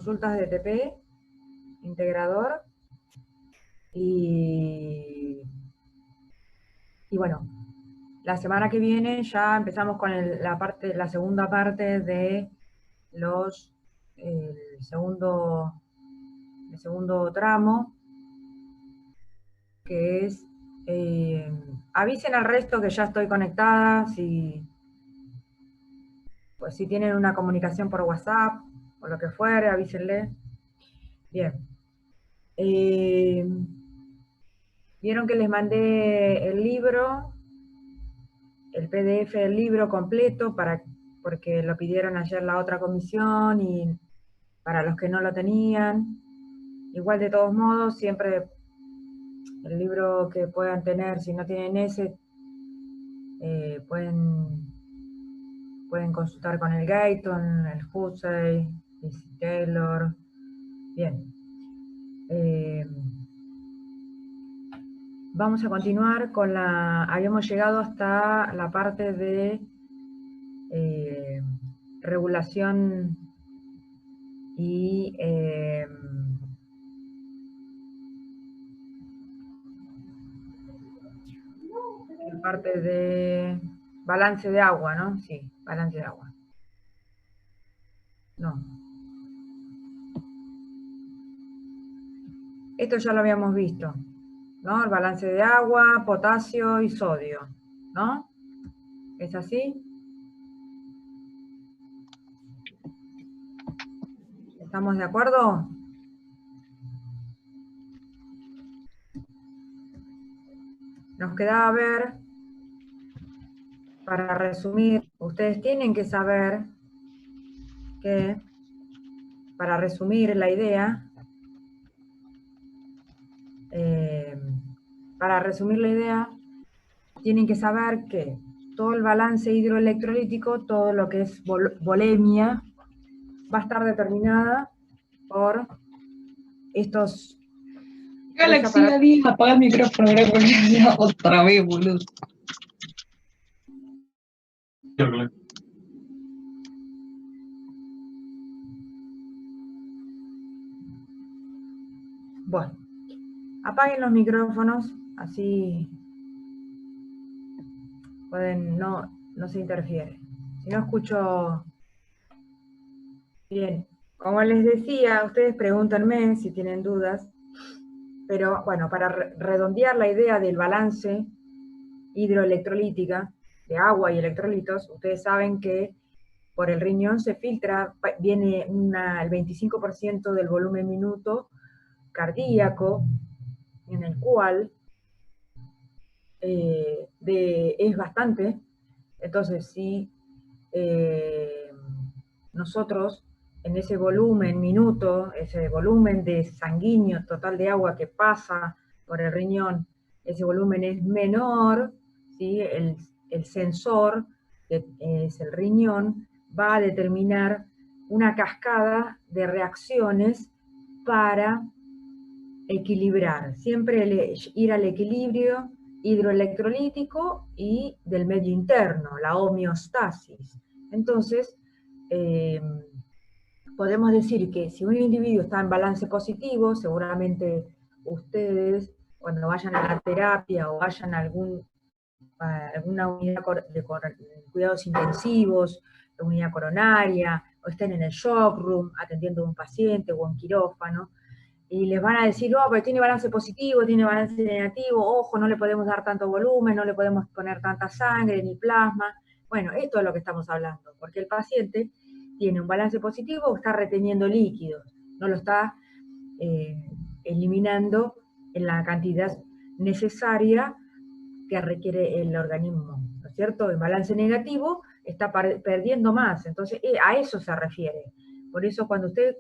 consultas de TP, integrador, y bueno, la semana que viene ya empezamos con la segunda parte de el segundo tramo, que es, avisen al resto que ya estoy conectada, pues si tienen una comunicación por WhatsApp o lo que fuere, avísenle. Bien. Vieron que les mandé el libro, el PDF del libro completo, porque lo pidieron ayer la otra comisión y para los que no lo tenían. Igual de todos modos, siempre el libro que puedan tener, si no tienen ese, pueden consultar con el Gayton, el Hussey, Lizzie Taylor. Bien. Vamos a continuar con habíamos llegado hasta la parte de regulación y la parte de balance de agua, ¿no? Sí, balance de agua. No. Esto ya lo habíamos visto, ¿no? El balance de agua, potasio y sodio, ¿no? ¿Es así? ¿Estamos de acuerdo? Nos quedaba ver, para resumir, ustedes tienen que saber que, para resumir la idea, tienen que saber que todo el balance hidroelectrolítico, todo lo que es volemia, va a estar determinada por estos... Galaxia 10, apaga el micrófono, otra vez, boludo. Bueno, apaguen los micrófonos, así pueden, no se interfiere. Si no escucho bien, como les decía, ustedes pregúntenme si tienen dudas, pero bueno, para redondear la idea del balance hidroelectrolítica, de agua y electrolitos, ustedes saben que por el riñón se filtra, viene el 25% del volumen minuto cardíaco, en el cual es bastante. Entonces, si nosotros en ese volumen minuto, ese volumen de sanguíneo total de agua que pasa por el riñón, ese volumen es menor, ¿sí? El sensor, que es el riñón, va a determinar una cascada de reacciones para equilibrar, siempre ir al equilibrio hidroelectrolítico y del medio interno, la homeostasis. Entonces, podemos decir que si un individuo está en balance positivo, seguramente ustedes, cuando vayan a la terapia o vayan a alguna unidad de cuidados intensivos, unidad coronaria, o estén en el shock room atendiendo a un paciente o en quirófano, y les van a decir, no, pero tiene balance positivo, tiene balance negativo, ojo, no le podemos dar tanto volumen, no le podemos poner tanta sangre ni plasma. Bueno, esto es lo que estamos hablando, porque el paciente tiene un balance positivo o está reteniendo líquidos, no lo está eliminando en la cantidad necesaria que requiere el organismo, ¿no es cierto? El balance negativo está perdiendo más, entonces a eso se refiere. Por eso cuando ustedes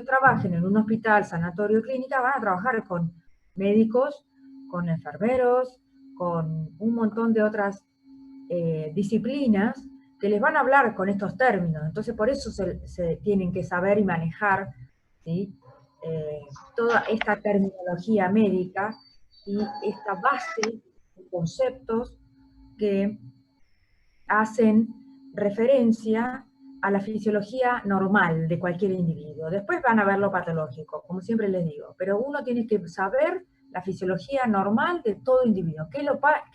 trabajen en un hospital, sanatorio, clínica, van a trabajar con médicos, con enfermeros, con un montón de otras disciplinas que les van a hablar con estos términos. Entonces por eso se tienen que saber y manejar, ¿sí? Toda esta terminología médica y esta base de conceptos que hacen referencia a la fisiología normal de cualquier individuo. Después van a ver lo patológico, como siempre les digo, pero uno tiene que saber la fisiología normal de todo individuo, qué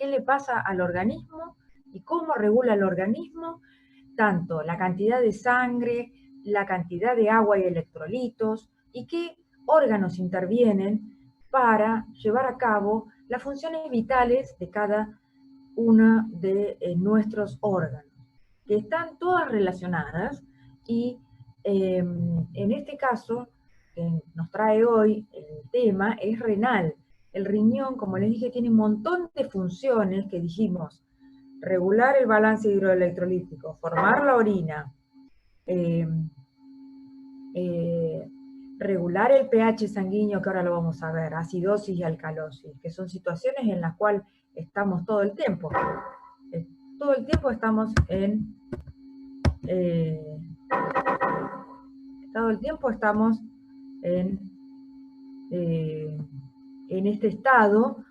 le pasa al organismo y cómo regula el organismo, tanto la cantidad de sangre, la cantidad de agua y electrolitos, y qué órganos intervienen para llevar a cabo las funciones vitales de cada uno de nuestros órganos, que están todas relacionadas, y en este caso, que nos trae hoy el tema, es renal. El riñón, como les dije, tiene un montón de funciones que dijimos: regular el balance hidroelectrolítico, formar la orina, regular el pH sanguíneo, que ahora lo vamos a ver, acidosis y alcalosis, que son situaciones en las cuales estamos todo el tiempo. Todo el tiempo estamos en este estado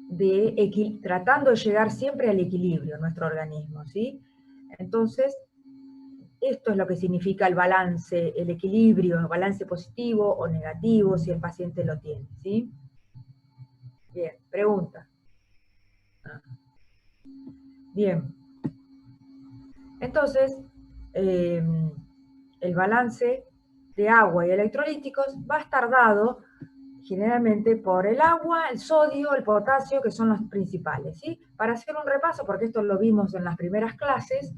de tratando de llegar siempre al equilibrio en nuestro organismo, ¿sí? Entonces, esto es lo que significa el balance, el equilibrio, el balance positivo o negativo, si el paciente lo tiene, ¿sí? Bien, pregunta. Bien. Entonces, el balance de agua y electrolíticos va a estar dado generalmente por el agua, el sodio, el potasio, que son los principales, ¿sí? Para hacer un repaso, porque esto lo vimos en las primeras clases,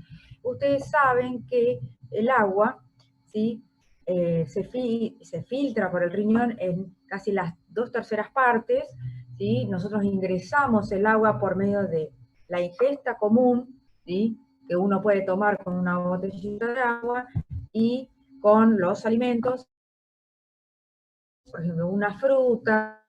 ustedes saben que el agua, ¿sí? Se filtra por el riñón en casi las 2/3 partes, ¿sí? Nosotros ingresamos el agua por medio de la ingesta común, ¿sí? Que uno puede tomar con una botellita de agua, y con los alimentos, por ejemplo, una fruta,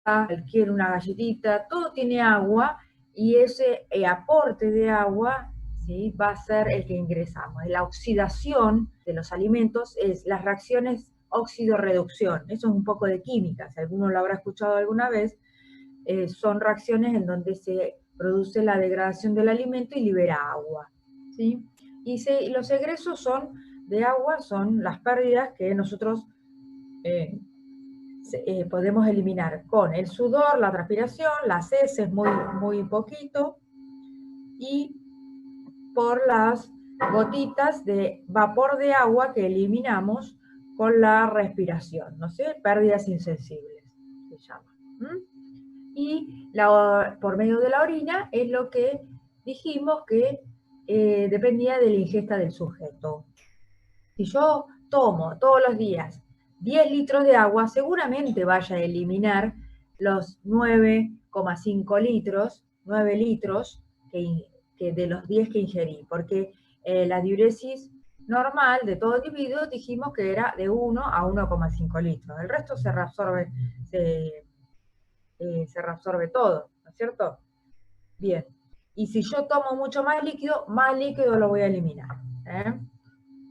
cualquier una galletita, todo tiene agua, y ese aporte de agua, ¿sí? Va a ser el que ingresamos. La oxidación de los alimentos es las reacciones óxido-reducción. Eso es un poco de química, si alguno lo habrá escuchado alguna vez. Son reacciones en donde se produce la degradación del alimento y libera agua, ¿sí? Y los egresos de agua son las pérdidas que nosotros podemos eliminar con el sudor, la transpiración, las heces muy, muy poquito, y por las gotitas de vapor de agua que eliminamos con la respiración, ¿no sé? Pérdidas insensibles se llama. Y por medio de la orina es lo que dijimos que dependía de la ingesta del sujeto. Si yo tomo todos los días 10 litros de agua, seguramente vaya a eliminar los 9,5 litros, 9 litros que de los 10 que ingerí, porque la diuresis normal de todo individuo dijimos que era de 1 a 1,5 litros. El resto se reabsorbe, se reabsorbe todo, ¿no es cierto? Bien. Y si yo tomo mucho más líquido lo voy a eliminar.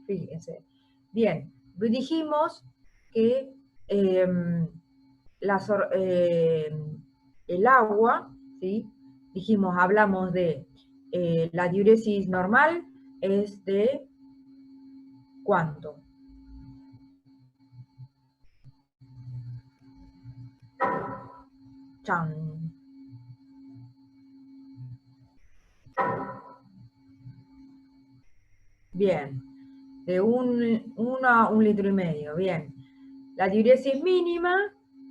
Fíjense. Bien, dijimos que el agua, ¿sí? Dijimos, hablamos de la diuresis normal es de ¿cuánto? Chan. Bien, de 1 a 1,5 litros, bien. La diuresis mínima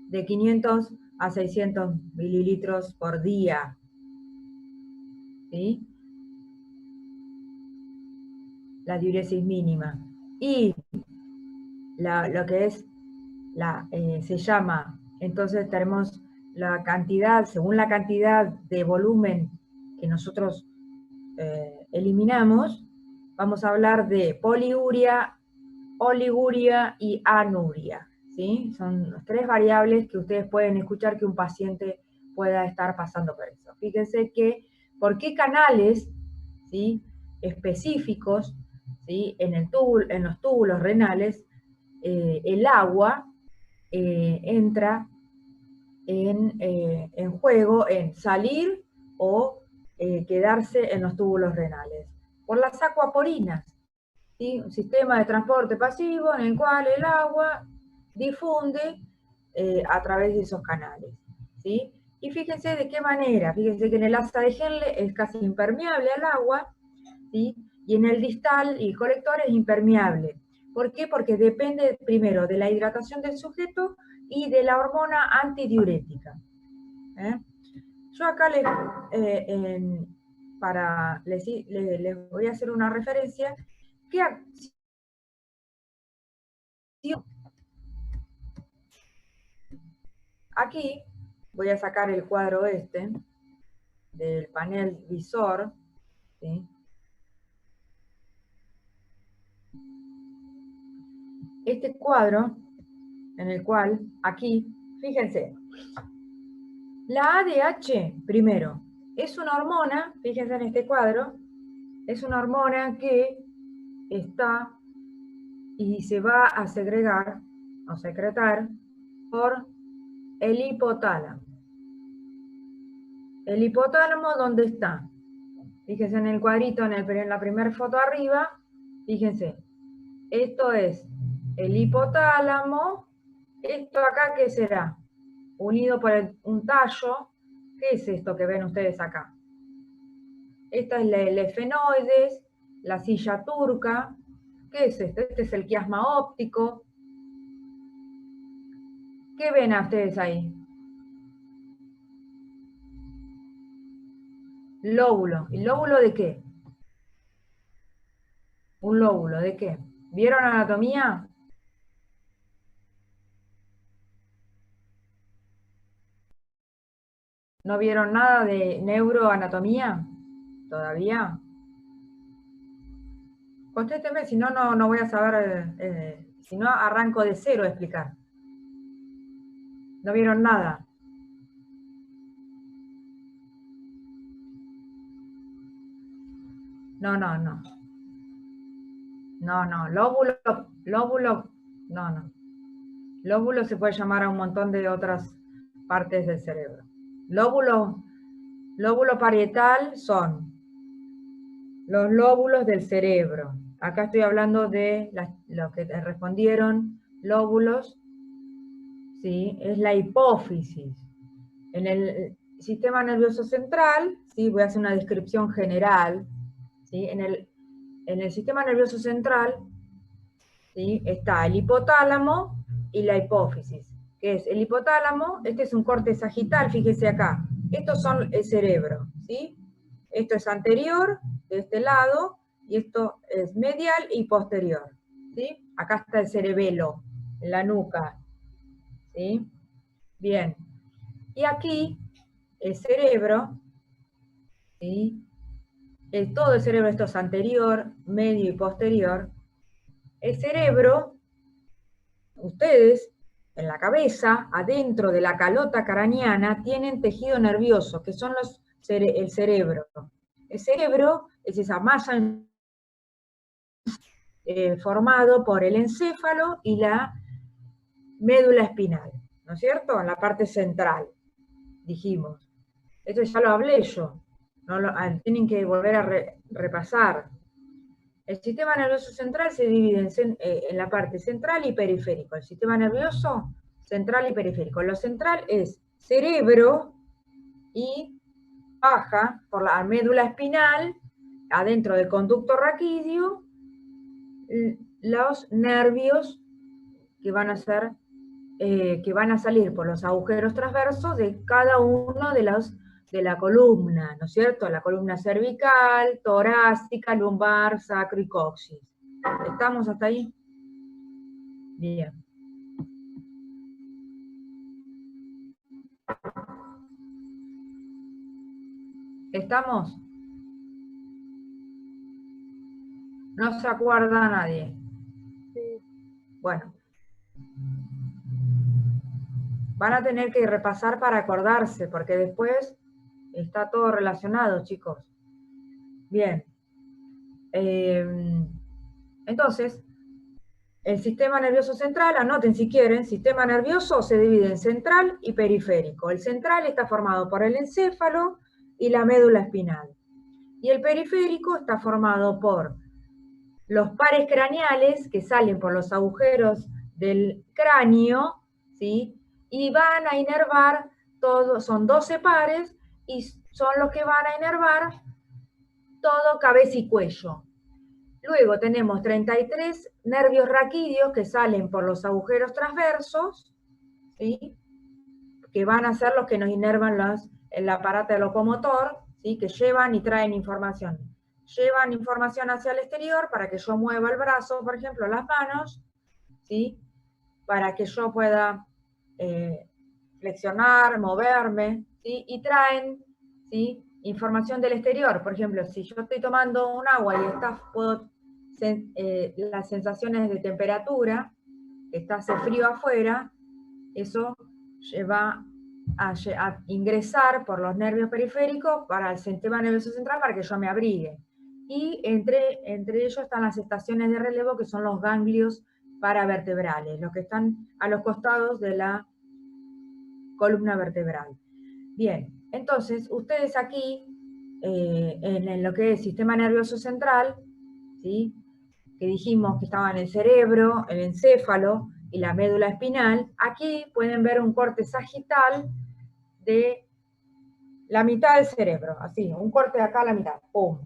de 500 a 600 mililitros por día, ¿sí? La diuresis mínima. Y lo que es se llama, entonces tenemos la cantidad, según la cantidad de volumen que nosotros eliminamos, vamos a hablar de poliuria, oliguria y anuria, ¿sí? Son las 3 variables que ustedes pueden escuchar que un paciente pueda estar pasando por eso. Fíjense que, ¿por qué canales, ¿sí? Específicos, ¿sí? En los túbulos renales, el agua entra en juego en salir o quedarse en los túbulos renales? Por las acuaporinas, ¿sí? Un sistema de transporte pasivo en el cual el agua difunde a través de esos canales, ¿sí? Y fíjense de qué manera, fíjense que en el asa de Henle es casi impermeable al agua, ¿sí? Y en el distal y colector es impermeable. ¿Por qué? Porque depende primero de la hidratación del sujeto y de la hormona antidiurética. Yo acá les voy a hacer una referencia. ¿Qué acción? Aquí voy a sacar el cuadro del panel visor, ¿sí? Este cuadro en el cual aquí, fíjense, la ADH, primero, es una hormona, fíjense en este cuadro, es una hormona que está y se va a segregar o secretar por el hipotálamo. El hipotálamo, ¿dónde está? Fíjense en el cuadrito, en la primera foto arriba, fíjense, esto es el hipotálamo, esto acá, ¿qué será? Unido por un tallo. ¿Qué es esto que ven ustedes acá? Esta es el efenoides, la silla turca. ¿Qué es esto? Este es el quiasma óptico. ¿Qué ven a ustedes ahí? Lóbulo. ¿Y lóbulo de qué? ¿Un lóbulo de qué? ¿Vieron anatomía? ¿No vieron nada de neuroanatomía? ¿Todavía? Contésteme, si no, no voy a saber, si no arranco de cero a explicar. ¿No vieron nada? No. No, lóbulo, no. Lóbulo se puede llamar a un montón de otras partes del cerebro. Lóbulo parietal son los lóbulos del cerebro. Acá estoy hablando de lo que respondieron lóbulos, ¿sí? Es la hipófisis. En el sistema nervioso central, ¿sí? Voy a hacer una descripción general, ¿sí? En el sistema nervioso central, ¿sí? Está el hipotálamo y la hipófisis. ¿Qué es? El hipotálamo, este es un corte sagital, fíjese acá. Estos son el cerebro, ¿sí? Esto es anterior, de este lado, y esto es medial y posterior, ¿sí? Acá está el cerebelo, en la nuca, ¿sí? Bien. Y aquí, el cerebro, ¿sí? Todo el cerebro, esto es anterior, medio y posterior. El cerebro, ustedes, en la cabeza, adentro de la calota craneana, tienen tejido nervioso, que son el cerebro. El cerebro es esa masa formado por el encéfalo y la médula espinal, ¿no es cierto? En la parte central, dijimos. Esto ya lo hablé yo, tienen que volver a repasar. El sistema nervioso central se divide en la parte central y periférico. El sistema nervioso central y periférico. Lo central es cerebro y baja por la médula espinal, adentro del conducto raquídeo, los nervios que van a salir por los agujeros transversos de cada uno de la columna, ¿no es cierto? La columna cervical, torácica, lumbar, sacro y coxis. ¿Estamos hasta ahí? Bien. ¿Estamos? ¿No se acuerda nadie? Sí. Bueno. Van a tener que repasar para acordarse, porque después está todo relacionado, chicos. Bien. Entonces, el sistema nervioso central, anoten si quieren, sistema nervioso se divide en central y periférico. El central está formado por el encéfalo y la médula espinal. Y el periférico está formado por los pares craneales que salen por los agujeros del cráneo, ¿sí? Y van a inervar todos, son 12 pares, y son los que van a inervar todo cabeza y cuello. Luego tenemos 33 nervios raquídeos que salen por los agujeros transversos, ¿sí? Que van a ser los que nos inervan el aparato locomotor, ¿sí? Que llevan y traen información. Llevan información hacia el exterior para que yo mueva el brazo, por ejemplo, las manos, ¿sí? Para que yo pueda flexionar, moverme, ¿sí? Y traen, ¿sí? Información del exterior. Por ejemplo, si yo estoy tomando un agua y puedo las sensaciones de temperatura, que está hace frío afuera, eso lleva a ingresar por los nervios periféricos para el sistema nervioso central para que yo me abrigue. Y entre ellos están las estaciones de relevo, que son los ganglios paravertebrales, los que están a los costados de la columna vertebral. Bien, entonces ustedes aquí, en lo que es sistema nervioso central, ¿sí? Que dijimos que estaba en el cerebro, el encéfalo y la médula espinal, aquí pueden ver un corte sagital de la mitad del cerebro, así, un corte de acá a la mitad, ¡pum!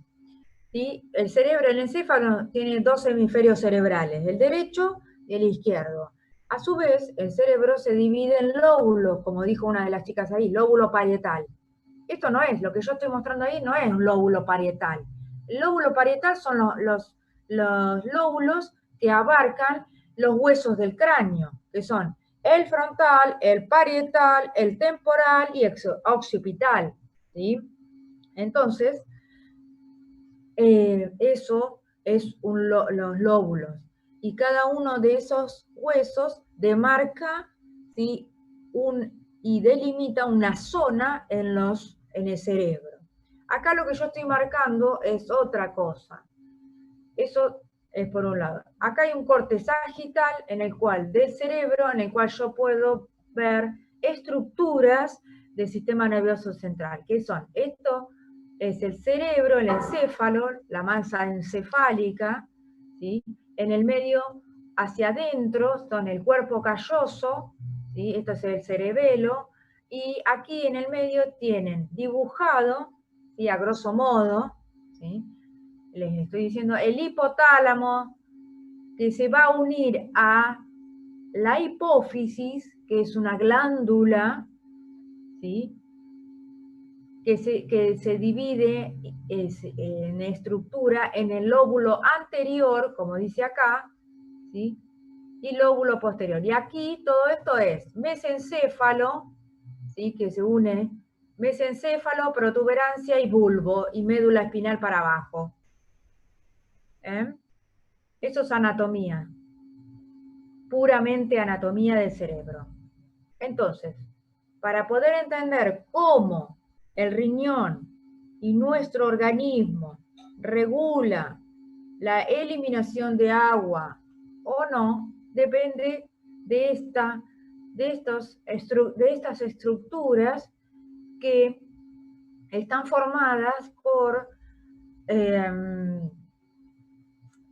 ¿Sí? El cerebro, el encéfalo, tiene dos hemisferios cerebrales, el derecho y el izquierdo. A su vez, el cerebro se divide en lóbulos, como dijo una de las chicas ahí, lóbulo parietal. Esto no es, lo que yo estoy mostrando ahí no es un lóbulo parietal. El lóbulo parietal son los lóbulos que abarcan los huesos del cráneo, que son el frontal, el parietal, el temporal y occipital, ¿sí? Entonces, eso es los lóbulos. Y cada uno de esos huesos demarca, ¿sí? Y delimita una zona en el cerebro. Acá lo que yo estoy marcando es otra cosa. Eso es por un lado. Acá hay un corte sagital del cerebro, en el cual yo puedo ver estructuras del sistema nervioso central. ¿Qué son? Esto es el cerebro, el encéfalo, la masa encefálica, ¿sí? En el medio, hacia adentro, son el cuerpo calloso, ¿sí? Esto es el cerebelo, y aquí en el medio tienen dibujado, ¿sí? A grosso modo, ¿sí? Les estoy diciendo, el hipotálamo, que se va a unir a la hipófisis, que es una glándula, ¿sí? que se divide en estructura en el lóbulo anterior, como dice acá, ¿sí? Y lóbulo posterior. Y aquí todo esto es mesencéfalo, ¿sí? Que se une mesencéfalo, protuberancia y bulbo, y médula espinal para abajo. Eso es anatomía, puramente anatomía del cerebro. Entonces, para poder entender cómo el riñón y nuestro organismo regula la eliminación de agua o no, depende de estas estructuras que están formadas por el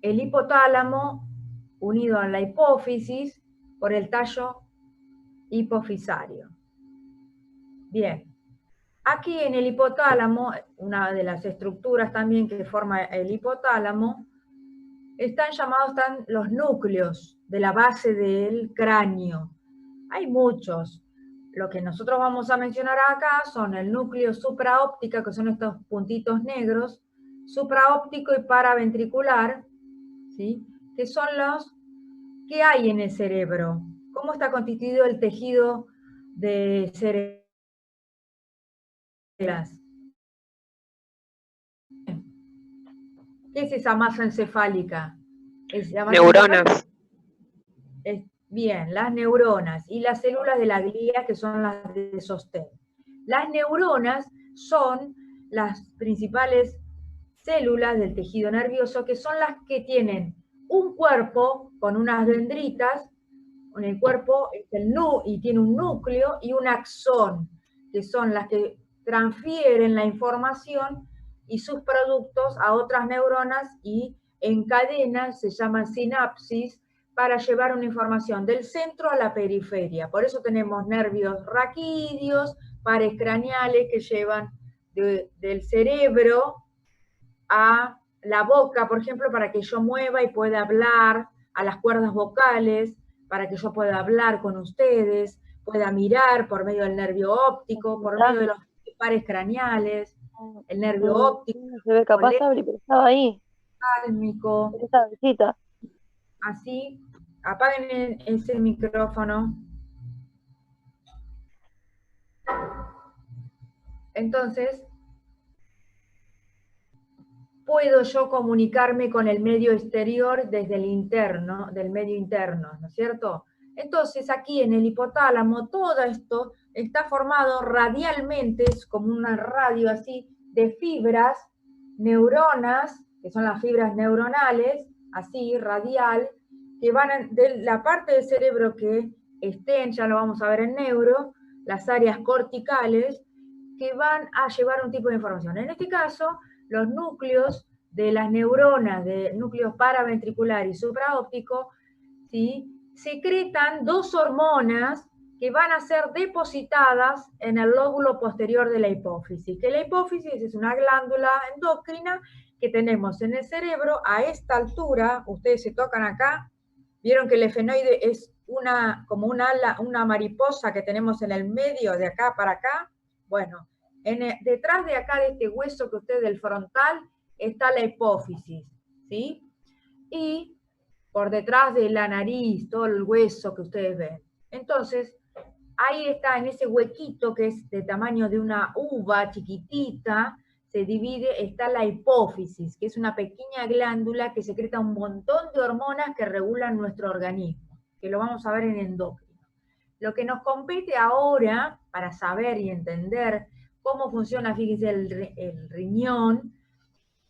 hipotálamo unido a la hipófisis por el tallo hipofisario. Bien, aquí en el hipotálamo, una de las estructuras también que forma el hipotálamo, están los núcleos de la base del cráneo. Hay muchos. Lo que nosotros vamos a mencionar acá son el núcleo supraóptica, que son estos puntitos negros, supraóptico y paraventricular, ¿sí? Que son los que hay en el cerebro. ¿Cómo está constituido el tejido de cerebro? ¿Qué es esa masa encefálica? Neuronas. Bien, las neuronas y las células de la glía, que son las de sostén. Las neuronas son las principales células del tejido nervioso, que son las que tienen un cuerpo con unas dendritas, en el cuerpo y tiene un núcleo y un axón, que son las que transfieren la información y sus productos a otras neuronas y en cadena, se llama sinapsis, para llevar una información del centro a la periferia. Por eso tenemos nervios raquídeos, pares craneales que llevan del cerebro a la boca, por ejemplo, para que yo mueva y pueda hablar, a las cuerdas vocales, para que yo pueda hablar con ustedes, pueda mirar por medio del nervio óptico, por medio de los pares craneales, el nervio óptico, Se ve capaz, Sabri, pero estaba ahí. pálmico. Esa visita. Así, apaguen ese micrófono. Entonces, puedo yo comunicarme con el medio exterior desde el interno, del medio interno, ¿no es cierto? Entonces, aquí en el hipotálamo, todo esto está formado radialmente, es como una radio así, de fibras, neuronas, que son las fibras neuronales, así, radial, que van de la parte del cerebro que estén, ya lo vamos a ver en neuro, las áreas corticales, que van a llevar un tipo de información. En este caso, los núcleos de las neuronas, de núcleos paraventricular y supraóptico, ¿sí?, secretan dos hormonas que van a ser depositadas en el lóbulo posterior de la hipófisis, que la hipófisis es una glándula endocrina que tenemos en el cerebro a esta altura. Ustedes se tocan acá, vieron que el efenoide es como una ala, una mariposa que tenemos en el medio, de acá para acá. Bueno, detrás de acá de este hueso que ustedes del frontal está la hipófisis, ¿sí? Y por detrás de la nariz, todo el hueso que ustedes ven. Entonces, ahí está, en ese huequito que es de tamaño de una uva chiquitita, se divide, está la hipófisis, que es una pequeña glándula que secreta un montón de hormonas que regulan nuestro organismo, que lo vamos a ver en endocrino. Lo que nos compete ahora, para saber y entender cómo funciona, fíjense, el riñón,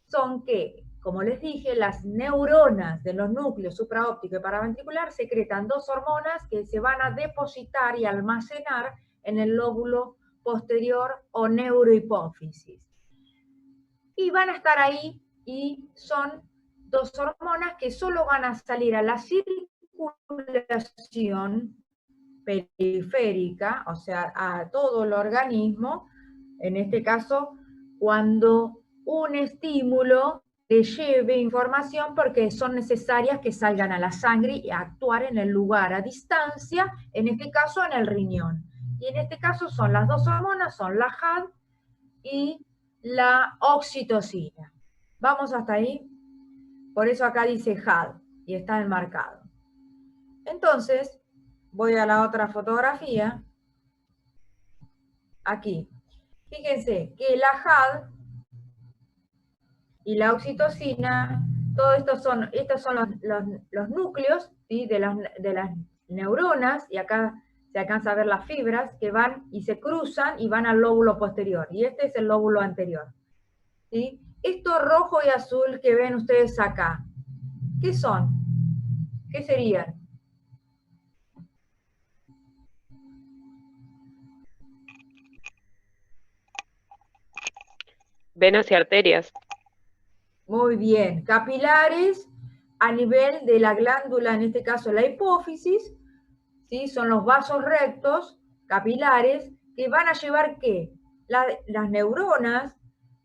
son que, como les dije, las neuronas de los núcleos supraóptico y paraventricular secretan dos hormonas que se van a depositar y almacenar en el lóbulo posterior o neurohipófisis. Y van a estar ahí, y son dos hormonas que solo van a salir a la circulación periférica, o sea, a todo el organismo, en este caso, cuando un estímulo le lleve información, porque son necesarias que salgan a la sangre y actuar en el lugar a distancia, en este caso en el riñón. Y en este caso son las dos hormonas, son la HAD y la oxitocina. ¿Vamos hasta ahí? Por eso acá dice HAD y está enmarcado. Entonces, voy a la otra fotografía. Aquí. Fíjense que la HAD y la oxitocina, todos estos son los núcleos, ¿sí?, de las neuronas, y acá se alcanza a ver las fibras que van y se cruzan y van al lóbulo posterior, y este es el lóbulo anterior, ¿sí? Esto rojo y azul que ven ustedes acá, ¿qué son? ¿Qué serían? Venas y arterias. Muy bien, capilares a nivel de la glándula, en este caso la hipófisis, ¿sí? Son los vasos rectos capilares que van a llevar ¿qué? Las neuronas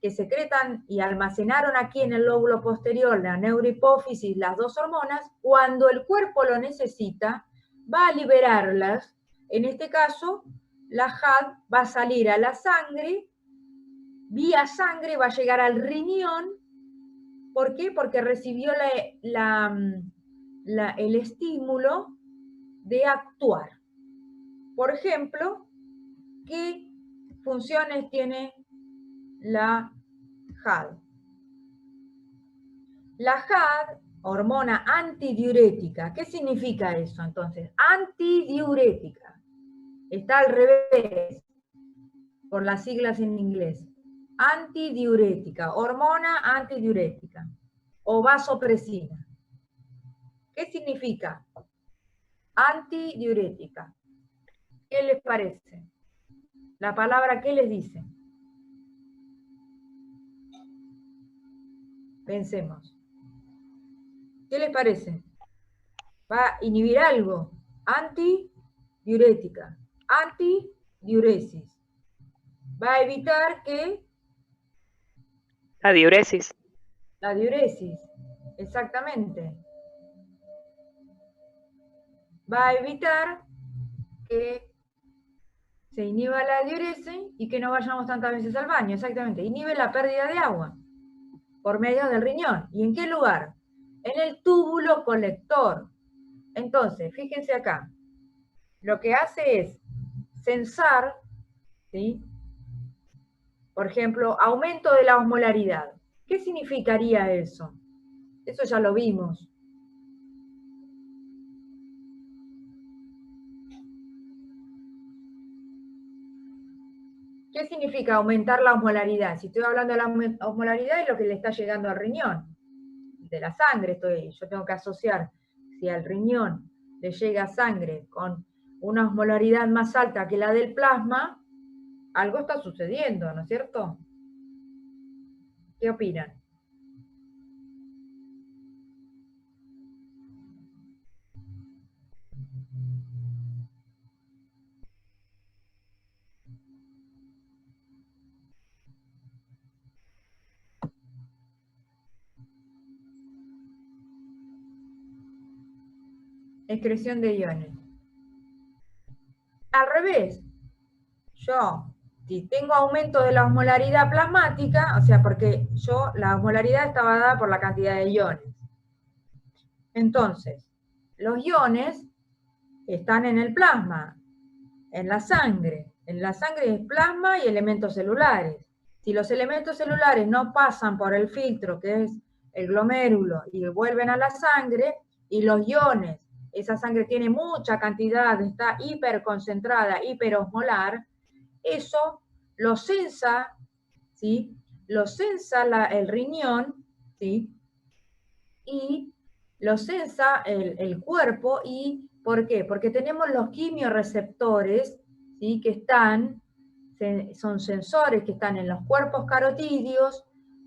que secretan y almacenaron aquí en el lóbulo posterior, la neurohipófisis, las dos hormonas, cuando el cuerpo lo necesita, va a liberarlas. En este caso, la HAD va a salir a la sangre, vía sangre va a llegar al riñón. ¿Por qué? Porque recibió el estímulo de actuar. Por ejemplo, ¿qué funciones tiene la HAD? La HAD, hormona antidiurética. ¿Qué significa eso entonces? Antidiurética. Está al revés, por las siglas en inglés. Antidiurética, hormona antidiurética o vasopresina. ¿Qué significa? Antidiurética. ¿Qué les parece? La palabra, ¿qué les dice? Pensemos. ¿Qué les parece? Va a inhibir algo. Antidiurética. Antidiuresis. Va a evitar que La diuresis. la diuresis, exactamente. Va a evitar que se inhiba la diuresis y que no vayamos tantas veces al baño, exactamente. Inhibe la pérdida de agua por medio del riñón. ¿Y en qué lugar? En el túbulo colector. Entonces, fíjense acá. Lo que hace es censar, ¿sí? Por ejemplo, aumento de la osmolaridad. ¿Qué significaría eso? Eso ya lo vimos. ¿Qué significa aumentar la osmolaridad? Si estoy hablando de la osmolaridad es lo que le está llegando al riñón, de la sangre. Yo tengo que asociar, si al riñón le llega sangre con una osmolaridad más alta que la del plasma, algo está sucediendo, ¿no es cierto? ¿Qué opinan? Excreción de iones. Al revés, yo, si tengo aumento de la osmolaridad plasmática, o sea, porque la osmolaridad estaba dada por la cantidad de iones. Entonces, los iones están en el plasma, en la sangre. En la sangre es plasma y elementos celulares. Si los elementos celulares no pasan por el filtro, que es el glomérulo, y vuelven a la sangre, y los iones, esa sangre tiene mucha cantidad, está hiperconcentrada, hiperosmolar, eso lo sensa, ¿sí? Lo sensa el riñón, ¿sí? Y lo sensa el cuerpo. ¿Y por qué? Porque tenemos los quimiorreceptores, ¿sí? Que son sensores que están en los cuerpos carotídeos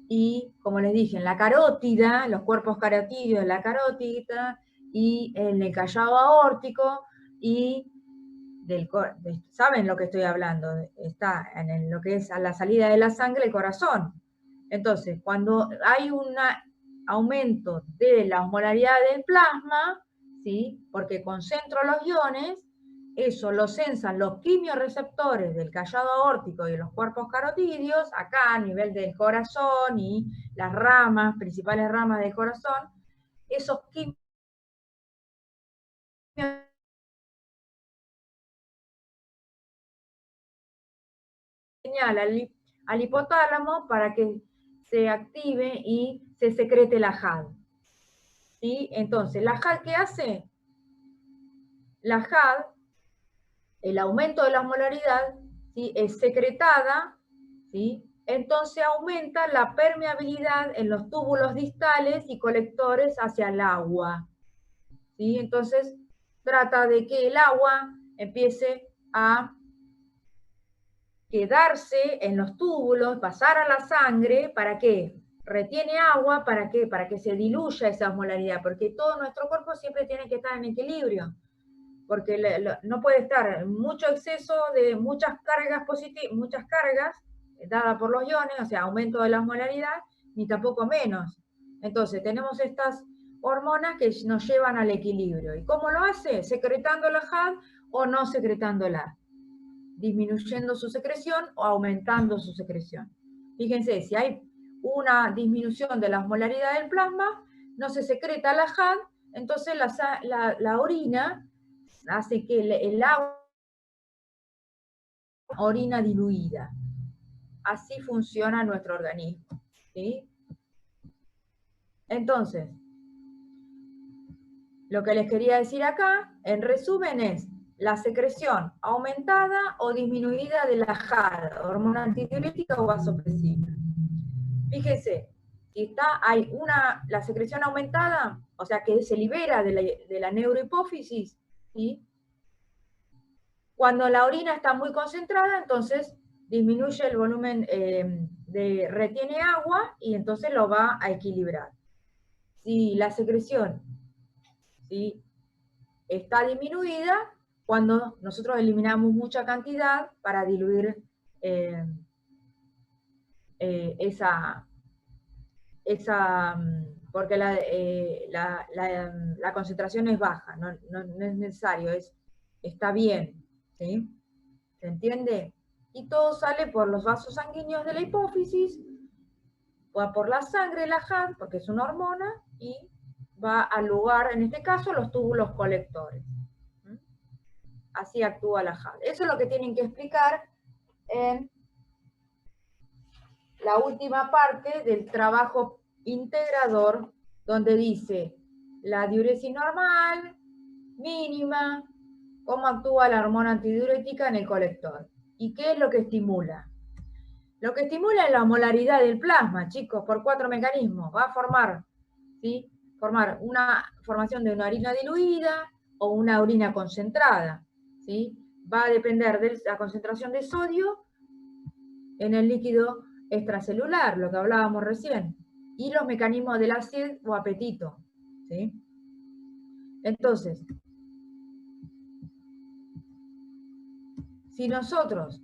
y, como les dije, en la carótida, los cuerpos carotídeos de la carótida, y en el callado aórtico, y ¿saben lo que estoy hablando? Está en lo que es a la salida de la sangre, el corazón. Entonces, cuando hay un aumento de la osmolaridad del plasma, ¿sí? Porque concentro los iones, eso lo sensan los quimiorreceptores del callado aórtico y de los cuerpos carotídeos, acá a nivel del corazón y las principales ramas del corazón, esos quimios señal al hipotálamo para que se active y se secrete la JAD. ¿Sí? Entonces, ¿la JAD qué hace? La JAD, el aumento de la osmolaridad, ¿sí? Es secretada, ¿sí? Entonces aumenta la permeabilidad en los túbulos distales y colectores hacia el agua. ¿Sí? Entonces trata de que el agua empiece a quedarse en los túbulos, pasar a la sangre. ¿Para qué? Retiene agua. ¿Para qué? Para que se diluya esa osmolaridad, porque todo nuestro cuerpo siempre tiene que estar en equilibrio, porque no puede estar mucho exceso de muchas cargas positivas, muchas cargas dadas por los iones, o sea, aumento de la osmolaridad, ni tampoco menos. Entonces tenemos estas hormonas que nos llevan al equilibrio. ¿Y cómo lo hace? Secretando la JAD o no secretándola, disminuyendo su secreción o aumentando su secreción. Fíjense, si hay una disminución de la osmolaridad del plasma, no se secreta la JAD, entonces la orina hace que el agua, orina diluida. Así funciona nuestro organismo, ¿sí? Entonces, lo que les quería decir acá, en resumen, es la secreción aumentada o disminuida de la JAD, hormona antidiurética o vasopresina. Fíjense, si hay la secreción aumentada, o sea que se libera de la neurohipófisis, ¿sí? Cuando la orina está muy concentrada, entonces disminuye el volumen, retiene agua y entonces lo va a equilibrar. si la secreción, ¿sí?, está disminuida cuando nosotros eliminamos mucha cantidad para diluir porque la concentración es baja, no es necesario, está bien, ¿sí? ¿Se entiende? Y todo sale por los vasos sanguíneos de la hipófisis, va por la sangre, la HAD, porque es una hormona, y va al lugar, en este caso, los túbulos colectores. Así actúa la HAD. Eso es lo que tienen que explicar en la última parte del trabajo integrador, donde dice la diuresis normal, mínima, cómo actúa la hormona antidiurética en el colector. ¿Y qué es lo que estimula? Lo que estimula es la molaridad del plasma, chicos, por 4 mecanismos. Va a formar, ¿sí?, una formación de una orina diluida o una orina concentrada, ¿sí? Va a depender de la concentración de sodio en el líquido extracelular, lo que hablábamos recién, y los mecanismos de la sed o apetito, ¿sí? Entonces, si nosotros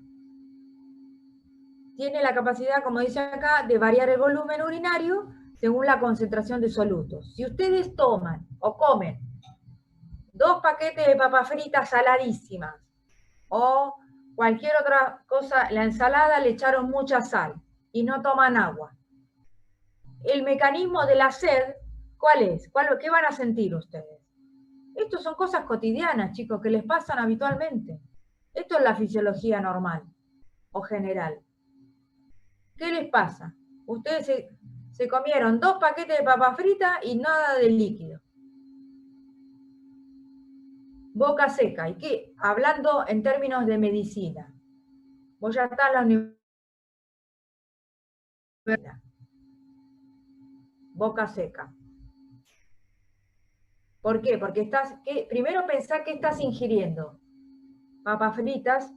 tiene la capacidad, como dice acá, de variar el volumen urinario según la concentración de solutos. Si ustedes toman o comen 2 paquetes de papas fritas saladísimas o cualquier otra cosa, la ensalada le echaron mucha sal y no toman agua, el mecanismo de la sed, ¿cuál es? ¿Qué van a sentir ustedes? Estos son cosas cotidianas, chicos, que les pasan habitualmente. Esto es la fisiología normal o general. ¿Qué les pasa? Ustedes se comieron 2 paquetes de papas fritas y nada de líquido. Boca seca. ¿Y qué? Hablando en términos de medicina. Vos ya estás en la universidad. Boca seca. ¿Por qué? Porque primero pensá que estás ingiriendo. Papas fritas.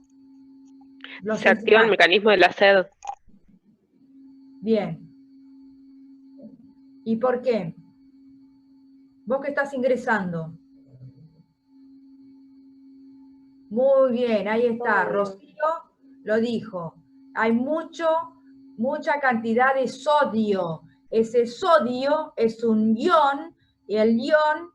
Se activa el mecanismo de la sed. Bien. ¿Y por qué? Vos que estás ingresando. Muy bien, ahí está. Rocío lo dijo. Hay mucha cantidad de sodio. Ese sodio es un ion, y el ion,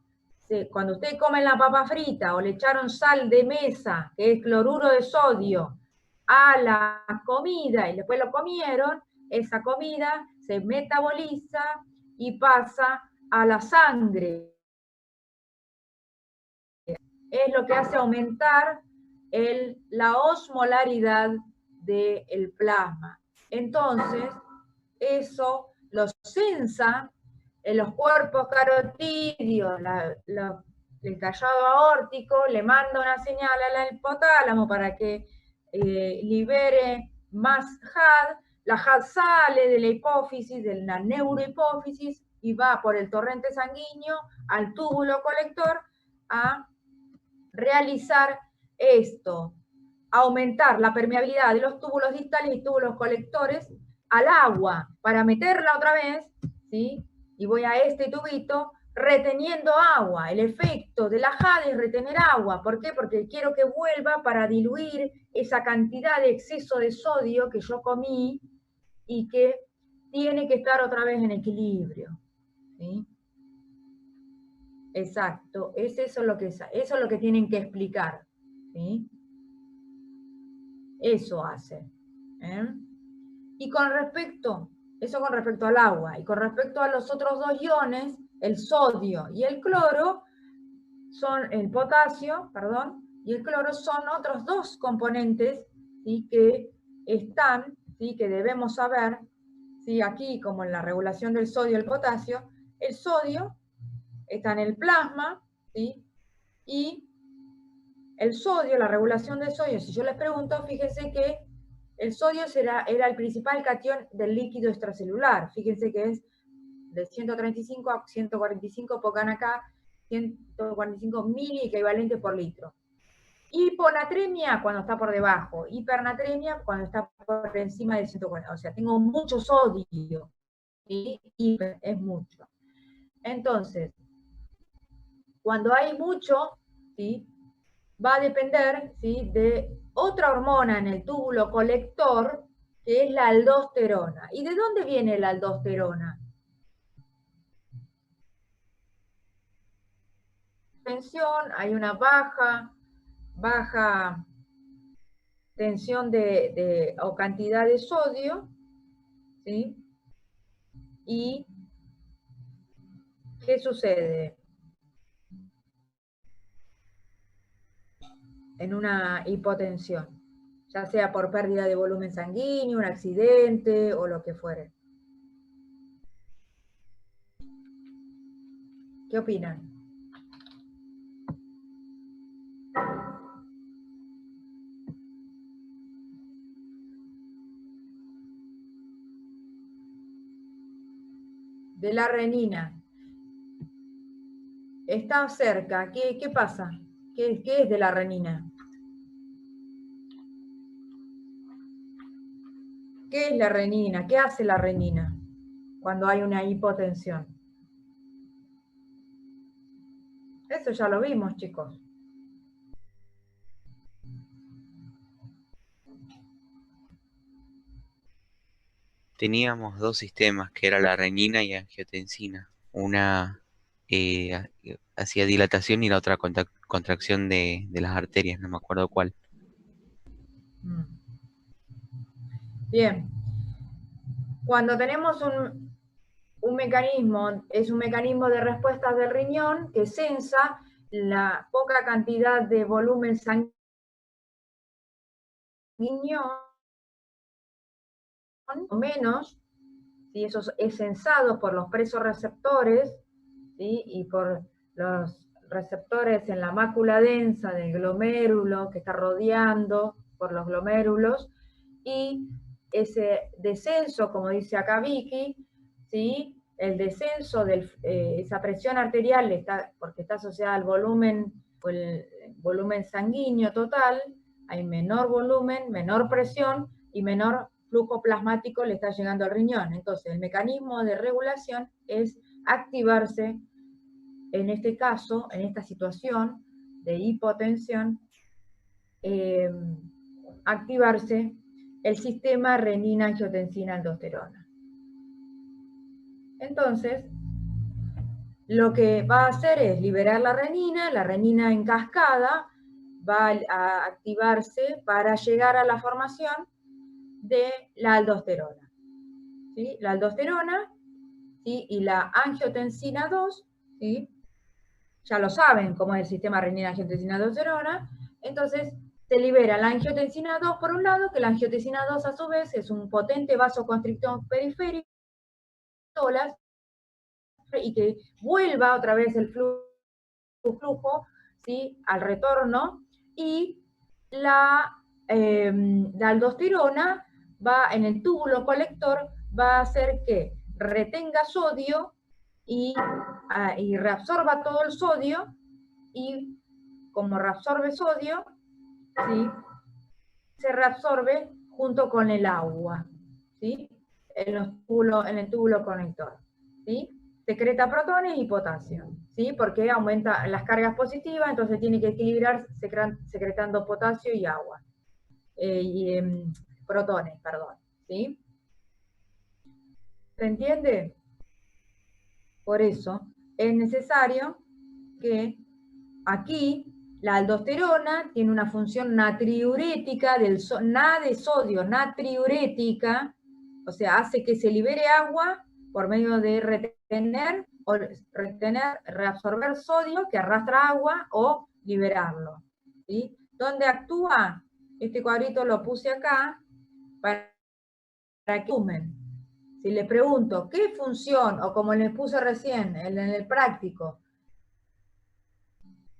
cuando usted come la papa frita o le echaron sal de mesa, que es cloruro de sodio, a la comida y después lo comieron, esa comida se metaboliza y pasa a la sangre. Es lo que hace aumentar la osmolaridad del plasma. Entonces, eso lo sensa en los cuerpos carotídeos, el callado aórtico, le manda una señal al hipotálamo para que libere más HAD. La HAD sale de la hipófisis, de la neurohipófisis, y va por el torrente sanguíneo al túbulo colector a realizar esto, aumentar la permeabilidad de los túbulos distales y túbulos colectores al agua, para meterla otra vez, ¿sí? Y voy a este tubito reteniendo agua. El efecto de la HAD es retener agua. ¿Por qué? Porque quiero que vuelva para diluir esa cantidad de exceso de sodio que yo comí y que tiene que estar otra vez en equilibrio, ¿sí? Exacto, eso es lo que tienen que explicar, ¿sí? Eso hace. Y eso con respecto al agua, y con respecto a los otros 2 iones, el sodio y el cloro, el potasio, perdón, y el cloro son otros 2 componentes, ¿sí?, que están, ¿sí?, que debemos saber, ¿sí?, aquí como en la regulación del sodio y el potasio. El sodio está en el plasma, ¿sí? Y el sodio, la regulación del sodio, si yo les pregunto, fíjense que el sodio era el principal catión del líquido extracelular. Fíjense que es de 135 a 145, pongan acá, 145 mili equivalentes por litro. Hiponatremia cuando está por debajo, hipernatremia cuando está por encima de 140. O sea, tengo mucho sodio, ¿sí? Hiper es mucho. Entonces, cuando hay mucho, ¿sí?, va a depender, ¿sí?, de otra hormona en el túbulo colector, que es la aldosterona. ¿Y de dónde viene la aldosterona? Tensión, hay una baja tensión o cantidad de sodio, ¿sí? ¿Y qué sucede? En una hipotensión, ya sea por pérdida de volumen sanguíneo, un accidente o lo que fuere. ¿Qué opinan? De la renina. Está cerca. ¿Qué pasa? ¿Qué es de la renina? ¿Qué es la renina? ¿Qué hace la renina cuando hay una hipotensión? Eso ya lo vimos, chicos. Teníamos dos sistemas, que era la renina y angiotensina. Una hacía dilatación y la otra contracción de las arterias, no me acuerdo cuál. Bien. Cuando tenemos un mecanismo, es un mecanismo de respuesta del riñón que sensa la poca cantidad de volumen sanguíneo o menos, ¿sí? Eso es sensado por los presorreceptores, ¿sí?, y por los receptores en la mácula densa del glomérulo que está rodeando por los glomérulos, y ese descenso, como dice acá Vicky, ¿sí?, el descenso de esa presión arterial porque está asociada al volumen, o el volumen sanguíneo total, hay menor volumen, menor presión y menor flujo plasmático le está llegando al riñón. Entonces, el mecanismo de regulación es activarse, en este caso, en esta situación de hipotensión, activarse el sistema renina-angiotensina-aldosterona. Entonces, lo que va a hacer es liberar la renina en cascada va a activarse para llegar a la formación de la aldosterona. ¿Sí? La aldosterona, ¿sí?, y la angiotensina 2, ¿sí?, ya lo saben cómo es el sistema renina-angiotensina-aldosterona, entonces se libera la angiotensina 2 por un lado, que la angiotensina 2 a su vez es un potente vasoconstrictor periférico, y que vuelva otra vez el flujo, ¿sí?, al retorno, y la aldosterona va en el túbulo colector, va a hacer que retenga sodio y reabsorba todo el sodio, y como reabsorbe sodio, ¿sí?, se reabsorbe junto con el agua, ¿sí?, en el túbulo conector, ¿sí? Secreta protones y potasio, ¿sí?, porque aumenta las cargas positivas, entonces tiene que equilibrar secretando potasio y agua, protones, perdón, ¿sí? ¿Se entiende? Por eso es necesario que aquí la aldosterona tiene una función natriurética, nada de sodio, natriurética, o sea, hace que se libere agua por medio de reabsorber sodio que arrastra agua o liberarlo, ¿sí? ¿Dónde actúa? Este cuadrito lo puse acá para que sumen. Si les pregunto, ¿qué función, o como les puse recién en el práctico,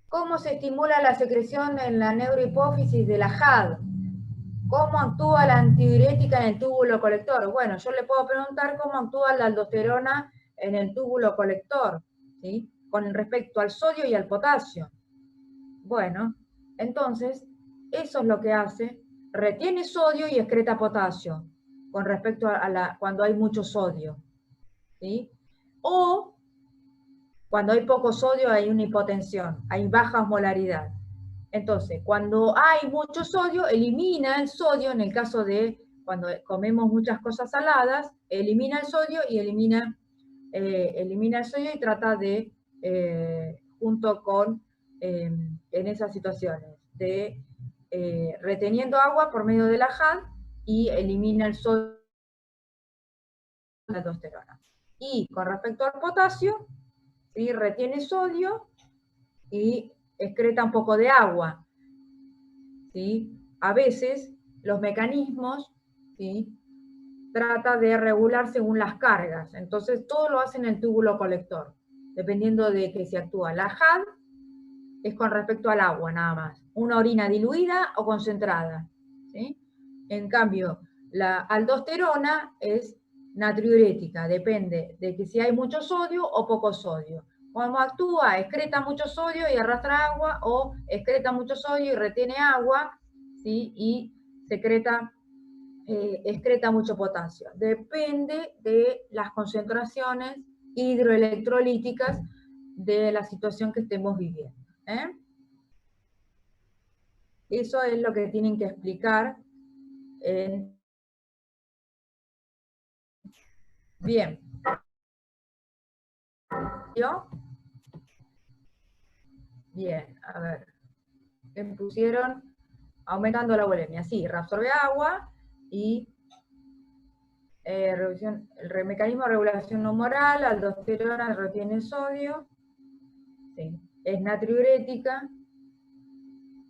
cómo se estimula la secreción en la neurohipófisis de la JAD? ¿Cómo actúa la antidiurética en el túbulo colector? Bueno, yo le puedo preguntar cómo actúa la aldosterona en el túbulo colector, ¿sí?, con respecto al sodio y al potasio. Bueno, entonces, eso es lo que hace, retiene sodio y excreta potasio, con respecto a cuando hay mucho sodio, ¿sí? O Cuando hay poco sodio hay una hipotensión, hay baja osmolaridad. Entonces, cuando hay mucho sodio, elimina el sodio, en el caso de cuando comemos muchas cosas saladas, elimina el sodio y elimina el sodio y trata de, junto con, en esas situaciones, de reteniendo agua por medio de la JAD y elimina el sodio de la aldosterona. Y con respecto al potasio, ¿sí? Retiene sodio y excreta un poco de agua. ¿Sí? A veces los mecanismos, ¿sí? Trata de regular según las cargas, entonces todo lo hace en el túbulo colector, dependiendo de que se actúa. La JAD es con respecto al agua nada más, una orina diluida o concentrada, ¿sí? En cambio, la aldosterona es natriurética, depende de que si hay mucho sodio o poco sodio. Cuando actúa, excreta mucho sodio y arrastra agua, o excreta mucho sodio y retiene agua, ¿sí? Y excreta mucho potasio. Depende de las concentraciones hidroelectrolíticas de la situación que estemos viviendo. Eso es lo que tienen que explicar. Bien. ¿Yo? Bien, a ver. ¿Qué me pusieron? Aumentando la bulimia. Sí, reabsorbe agua y el mecanismo de regulación humoral, aldosterona retiene sodio, sí. Es natriurética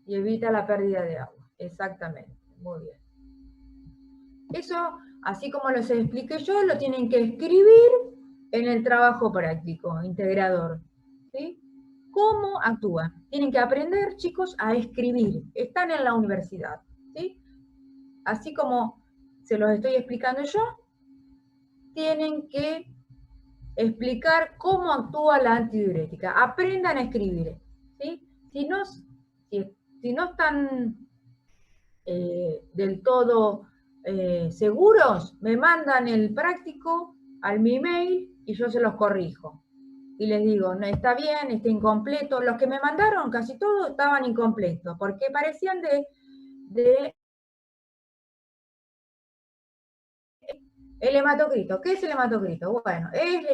y evita la pérdida de agua. Exactamente, muy bien. Eso, así como los expliqué yo, lo tienen que escribir en el trabajo práctico, integrador. ¿Sí? ¿Cómo actúa? Tienen que aprender, chicos, a escribir. Están en la universidad. ¿Sí? Así como se los estoy explicando yo, tienen que explicar cómo actúa la antidiurética. Aprendan a escribir. ¿Sí? Si no están del todo seguros, me mandan el práctico al mi mail y yo se los corrijo. Y les digo, no, está bien, está incompleto. Los que me mandaron, casi todos estaban incompletos, porque parecían el hematocrito. ¿Qué es el hematocrito? Bueno, es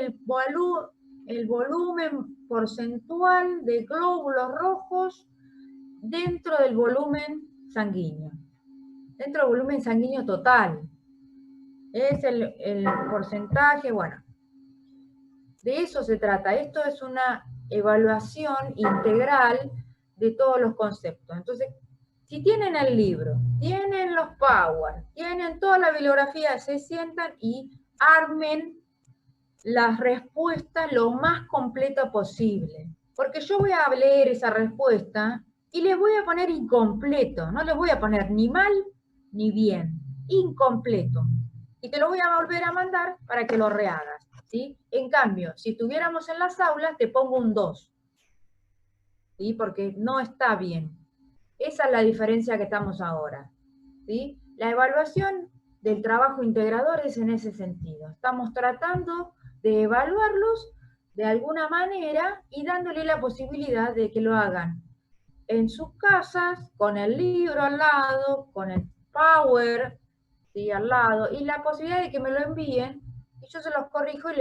el volumen porcentual de glóbulos rojos dentro del volumen sanguíneo. Dentro del volumen sanguíneo total. Es el porcentaje, bueno. De eso se trata. Esto es una evaluación integral de todos los conceptos. Entonces, si tienen el libro, tienen los power, tienen toda la bibliografía, se sientan y armen las respuestas lo más completa posible. Porque yo voy a leer esa respuesta y les voy a poner incompleto. No les voy a poner ni mal ni bien. Incompleto. Y te lo voy a volver a mandar para que lo rehagas. ¿Sí? En cambio, si estuviéramos en las aulas, te pongo un 2. ¿Sí? Porque no está bien. Esa es la diferencia que estamos ahora. ¿Sí? La evaluación del trabajo integrador es en ese sentido. Estamos tratando de evaluarlos de alguna manera y dándole la posibilidad de que lo hagan en sus casas, con el libro al lado, con el power, ¿sí? Al lado, y la posibilidad de que me lo envíen, y yo se los corrijo y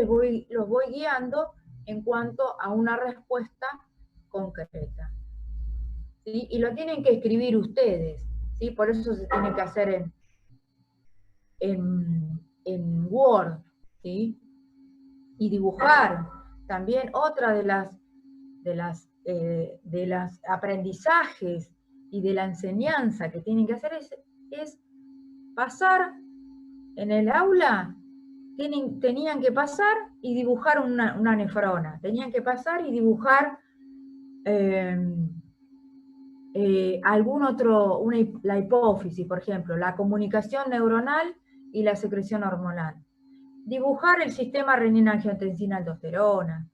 los voy guiando en cuanto a una respuesta concreta. ¿Sí? Y lo tienen que escribir ustedes, ¿sí? Por eso se tiene que hacer en Word, ¿sí? Y dibujar. También otra de las aprendizajes y de la enseñanza que tienen que hacer es pasar en el aula, tenían que pasar y dibujar una nefrona, tenían que pasar y dibujar algún otro, la hipófisis, por ejemplo, la comunicación neuronal y la secreción hormonal. Dibujar el sistema renina-angiotensina-aldosterona,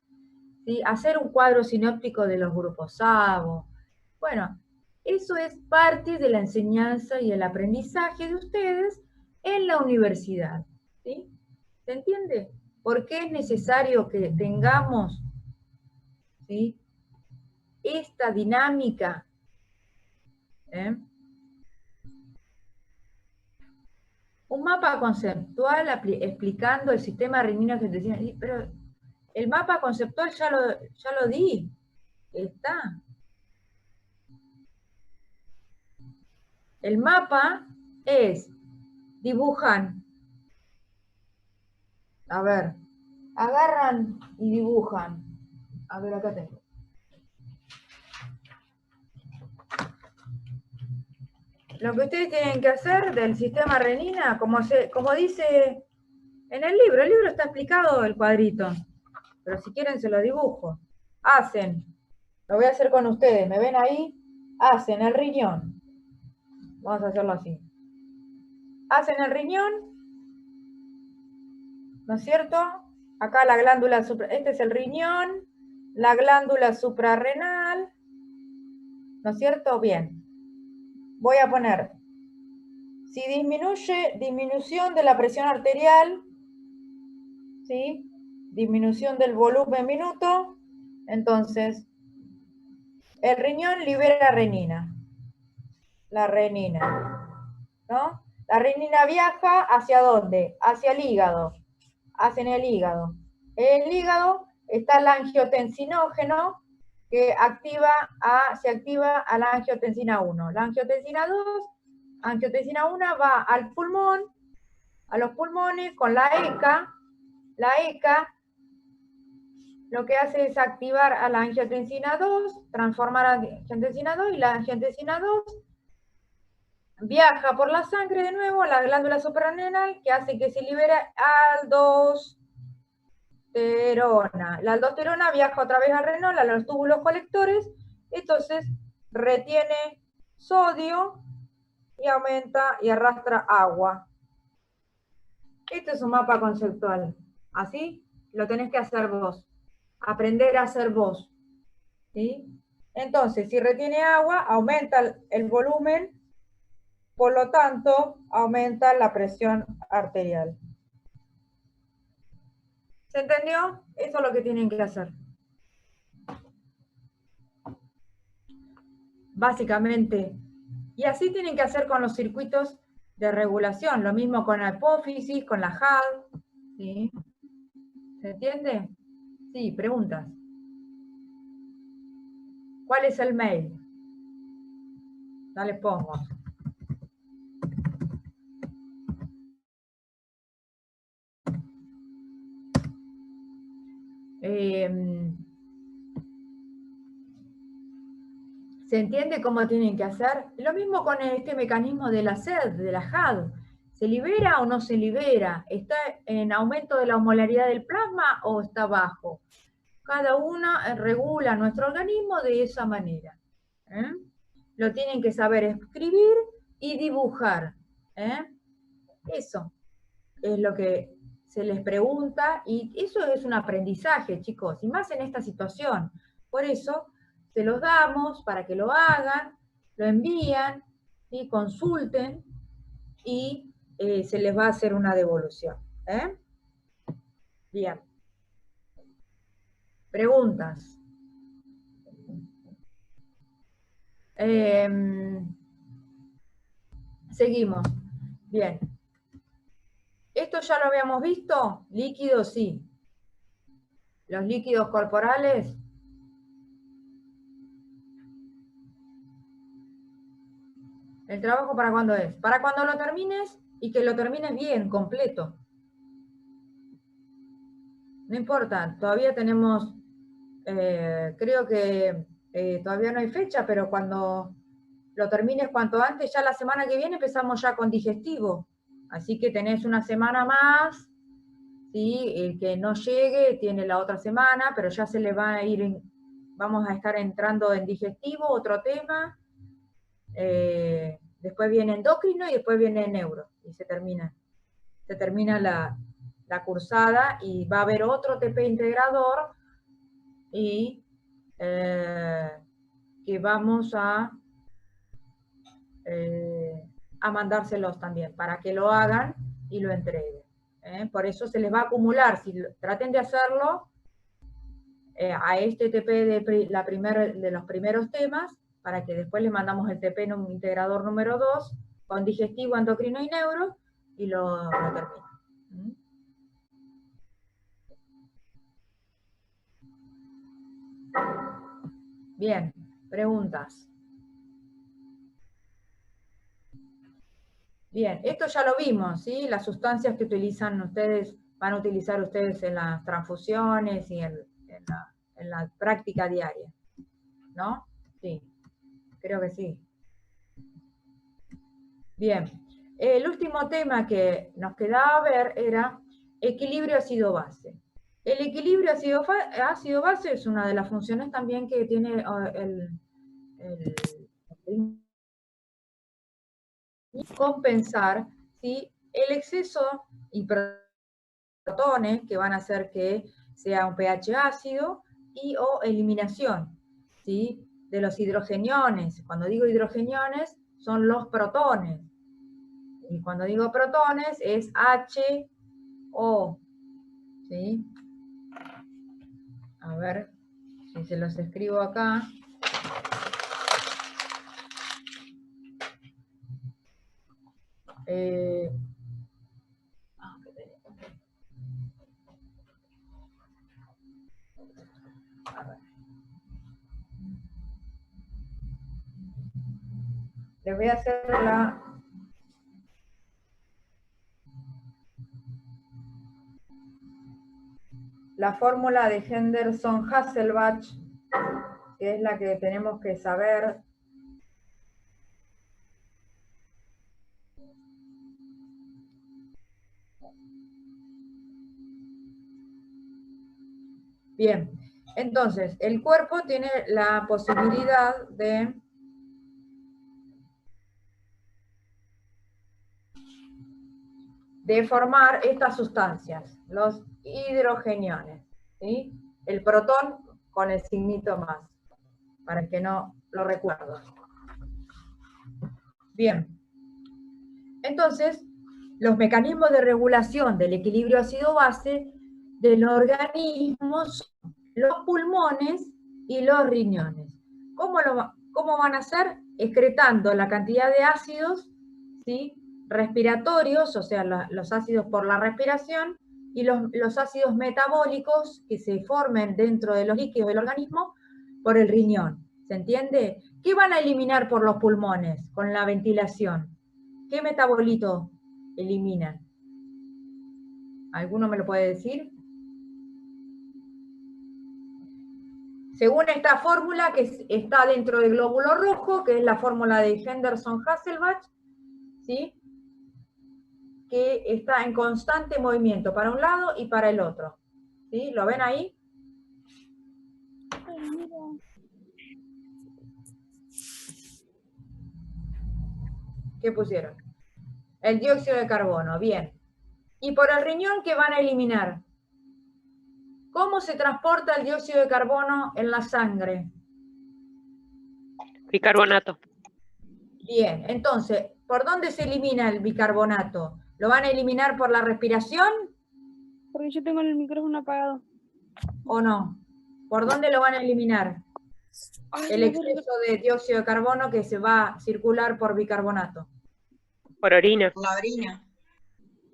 ¿sí? Hacer un cuadro sinóptico de los grupos SABO. Bueno, eso es parte de la enseñanza y el aprendizaje de ustedes en la universidad. ¿Sí? ¿Se entiende? ¿Por qué es necesario que tengamos ¿sí? Esta dinámica, un mapa conceptual explicando el sistema renina-angiotensina, pero el mapa conceptual ya lo di, está. El mapa es, dibujan, a ver, agarran y dibujan, a ver, acá tengo. Lo que ustedes tienen que hacer del sistema renina, como dice en el libro está explicado el cuadrito, pero si quieren se lo dibujo. Hacen, lo voy a hacer con ustedes, ¿me ven ahí? Hacen el riñón. Vamos a hacerlo así. Hacen el riñón, ¿no es cierto? Acá la glándula este es el riñón, la glándula suprarrenal, ¿no es cierto? Bien. Voy a poner, si disminución de la presión arterial, ¿sí? Disminución del volumen minuto, entonces, el riñón libera renina. La renina, ¿no? La renina viaja ¿hacia dónde? Hacia el hígado. Hacia el hígado. En el hígado está el angiotensinógeno que se activa a la angiotensina 1. La angiotensina 2, angiotensina 1 va al pulmón, a los pulmones con la ECA. La ECA lo que hace es activar a la angiotensina 2, transformar a angiotensina 2, y la angiotensina 2 viaja por la sangre de nuevo a la glándula suprarrenal, que hace que se libere aldosterona. La aldosterona viaja otra vez al renal, a los túbulos colectores, entonces retiene sodio y aumenta y arrastra agua. Este es un mapa conceptual. Así lo tenés que hacer vos. Aprender a hacer vos. ¿Sí? Entonces, si retiene agua, aumenta el volumen, por lo tanto, aumenta la presión arterial. ¿Se entendió? Eso es lo que tienen que hacer. Básicamente. Y así tienen que hacer con los circuitos de regulación. Lo mismo con la hipófisis, con la HAD. ¿Sí? ¿Se entiende? Sí, preguntas. ¿Cuál es el mail? Ya les pongo. ¿Se entiende cómo tienen que hacer? Lo mismo con este mecanismo de la sed, de la HAD. ¿Se libera o no se libera? ¿Está en aumento de la osmolaridad del plasma o está bajo? Cada una regula nuestro organismo de esa manera. Lo tienen que saber escribir y dibujar. Eso es lo que se les pregunta, y eso es un aprendizaje, chicos, y más en esta situación. Por eso se los damos para que lo hagan, lo envían, y consulten, y se les va a hacer una devolución. Bien. Preguntas. Seguimos. Bien. ¿Esto ya lo habíamos visto? Líquidos, sí. Los líquidos corporales. ¿El trabajo para cuándo es? Para cuando lo termines, y que lo termines bien, completo. No importa, todavía tenemos, creo que todavía no hay fecha, pero cuando lo termines cuanto antes, ya la semana que viene empezamos ya con digestivo. Así que tenés una semana más, ¿sí? El que no llegue tiene la otra semana, pero ya se le va a ir, vamos a estar entrando en digestivo, otro tema. Después viene endocrino y después viene neuro. Y se termina la cursada, y va a haber otro TP integrador, y que vamos a mandárselos también, para que lo hagan y lo entreguen. Por eso se les va a acumular, traten de hacerlo a este TP de los primeros temas, para que después le mandamos el TP integrador número 2, con digestivo, endocrino y neuro, y lo termina. Bien, preguntas. Bien, esto ya lo vimos, ¿sí? Las sustancias que utilizan ustedes, van a utilizar ustedes en las transfusiones y en la práctica diaria, ¿no? Sí, creo que sí. Bien, el último tema que nos quedaba ver era equilibrio ácido-base. El equilibrio ácido-base es una de las funciones también que tiene compensar, ¿sí?, el exceso y protones que van a hacer que sea un pH ácido y o eliminación, ¿sí?, de los hidrogeniones. Cuando digo hidrogeniones son los protones, y cuando digo protones es HO, ¿sí? A ver si se los escribo acá. Les voy a hacer la fórmula de Henderson-Hasselbalch, que es la que tenemos que saber. Bien, entonces, el cuerpo tiene la posibilidad de formar estas sustancias, los hidrogeniones, ¿sí? El protón con el signito más, para el que no lo recuerdo. Bien, entonces, los mecanismos de regulación del equilibrio ácido-base del organismo son los pulmones y los riñones. ¿Cómo van a ser? Excretando la cantidad de ácidos, ¿sí?, respiratorios, o sea, los ácidos por la respiración, y los ácidos metabólicos que se formen dentro de los líquidos del organismo por el riñón. ¿Se entiende? ¿Qué van a eliminar por los pulmones con la ventilación? ¿Qué metabolito eliminan? ¿Alguno me lo puede decir? Según esta fórmula que está dentro del glóbulo rojo, que es la fórmula de Henderson-Hasselbalch, ¿sí?, que está en constante movimiento para un lado y para el otro. ¿Sí? ¿Lo ven ahí? ¿Qué pusieron? El dióxido de carbono, bien. ¿Y por el riñón qué van a eliminar? ¿Cómo se transporta el dióxido de carbono en la sangre? Bicarbonato. Bien, entonces, ¿por dónde se elimina el bicarbonato? ¿Lo van a eliminar por la respiración? Porque yo tengo el micrófono apagado. ¿O no? ¿Por dónde lo van a eliminar? El exceso de dióxido de carbono que se va a circular por bicarbonato. Por orina. La orina.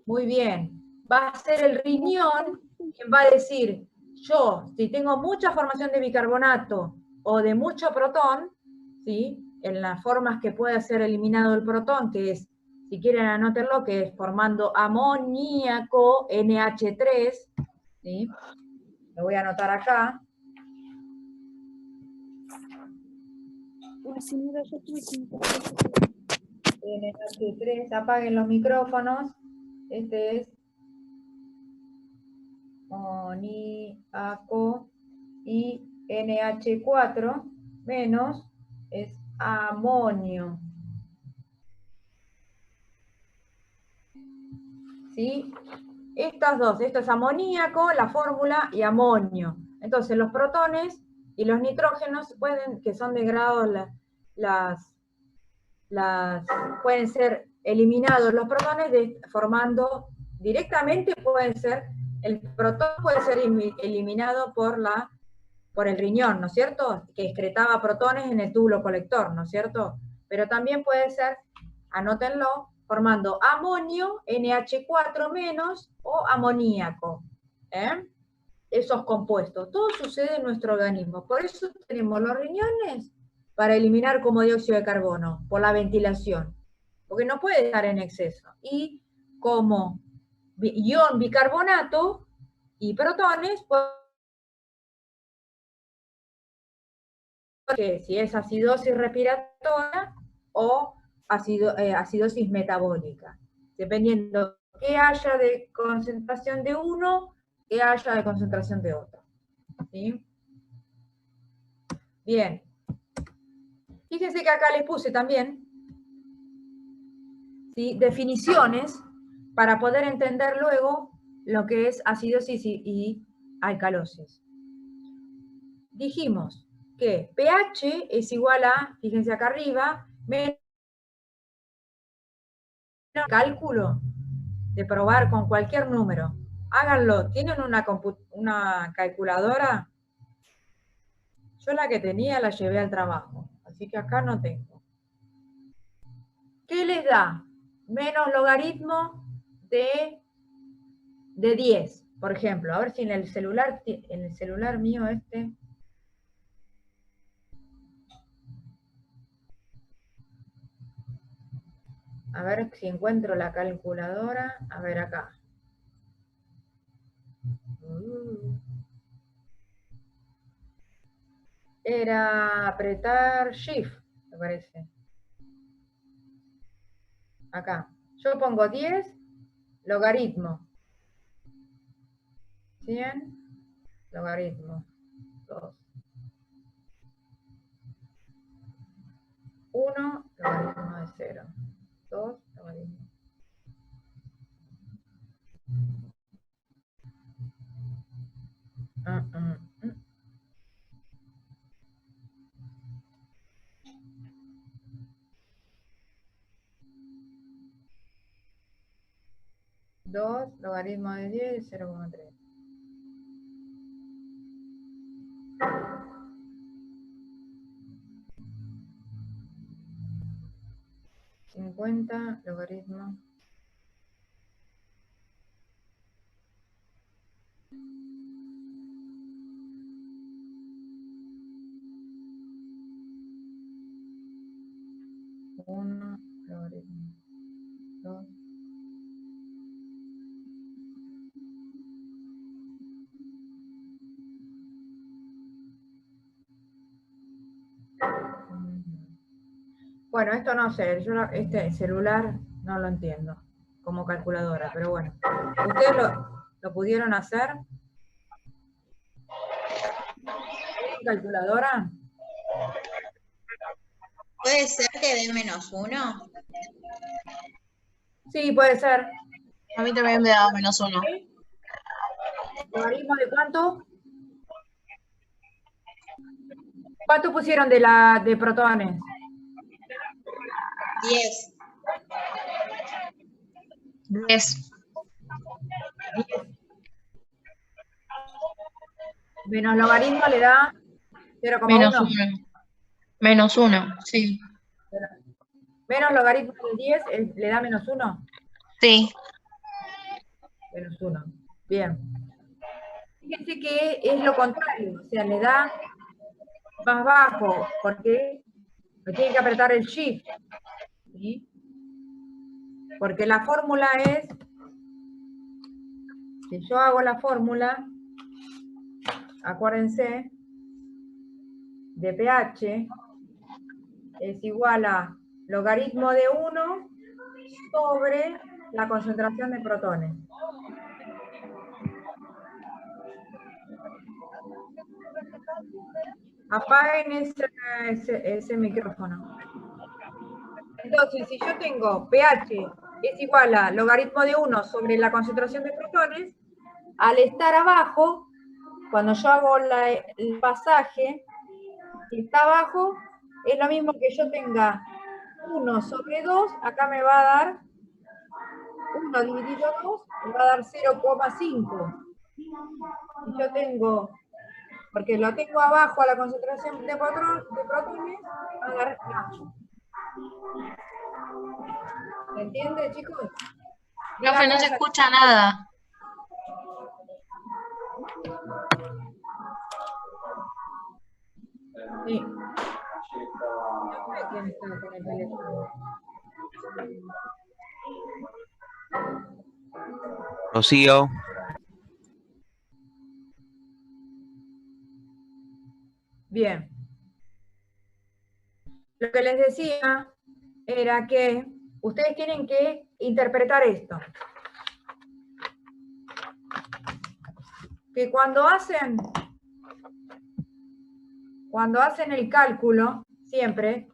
Muy bien. Va a ser el riñón quien va a decir, yo, si tengo mucha formación de bicarbonato o de mucho protón, ¿sí?, en las formas que puede ser eliminado el protón, que es, si quieren anótenlo, que es formando amoníaco, NH3, ¿sí? Lo voy a anotar acá. NH3, apaguen los micrófonos. Este es amoníaco, y NH4 menos es amonio. ¿Sí? Estas dos, esto es amoníaco, la fórmula, y amonio. Entonces los protones y los nitrógenos pueden, que son de grado, pueden ser eliminados los protones formando directamente, pueden ser, el protón puede ser eliminado por la por el riñón, ¿no es cierto? Que excretaba protones en el túbulo colector, ¿no es cierto? Pero también puede ser, anótenlo, formando amonio, NH4 menos o amoníaco. Esos compuestos. Todo sucede en nuestro organismo. Por eso tenemos los riñones para eliminar como dióxido de carbono, por la ventilación. Porque no puede estar en exceso. Y como ion bicarbonato y protones, porque si es acidosis respiratoria o acidosis metabólica, dependiendo qué haya de concentración de uno, qué haya de concentración de otro. ¿Sí? Bien. Fíjense que acá les puse también, ¿sí?, definiciones para poder entender luego lo que es acidosis y alcalosis. Dijimos que pH es igual a, fíjense acá arriba, menos cálculo de probar con cualquier número. Háganlo. ¿Tienen una calculadora? Yo la que tenía la llevé al trabajo, así que acá no tengo. ¿Qué les da? Menos logaritmo de 10, por ejemplo. A ver si en el celular mío este. A ver si encuentro la calculadora. A ver acá. Era apretar Shift, me parece. Acá. Yo pongo 10, logaritmo. 100, logaritmo. 2. 1, logaritmo de 0. 2, logaritmo. Dos, logaritmo de 10, 0,3. $50, logaritmo. Uno, logaritmo. 2. Bueno, esto no sé, yo este celular no lo entiendo como calculadora, pero bueno. ¿Ustedes lo pudieron hacer? ¿Calculadora? ¿Puede ser que dé -1? Sí, puede ser. A mí también me da -1. ¿Logaritmo de cuánto? ¿Cuánto pusieron de protones? 10. 10. Menos logaritmo le da 0,1. -1, sí. Menos logaritmo de 10 le da -1. Sí. -1. Bien. Fíjense que es lo contrario, o sea, le da más bajo, porque me tiene que apretar el Shift, ¿sí? Porque la fórmula es, si yo hago la fórmula, acuérdense, de pH es igual a logaritmo de 1 sobre la concentración de protones. Apaguen ese micrófono. Entonces, si yo tengo pH es igual a logaritmo de 1 sobre la concentración de protones, al estar abajo, cuando yo hago el pasaje, si está abajo, es lo mismo que yo tenga 1 sobre 2, acá me va a dar 1 dividido 2, me va a dar 0,5. Si yo tengo Porque lo tengo abajo a la concentración de protones, va a dar más. ¿Se entiende, chicos? Profe, no se escucha nada. Sí. No sé quién está con el teléfono. Rocío, Bien. Lo que les decía era que ustedes tienen que interpretar esto. Que cuando hacen el cálculo, siempre,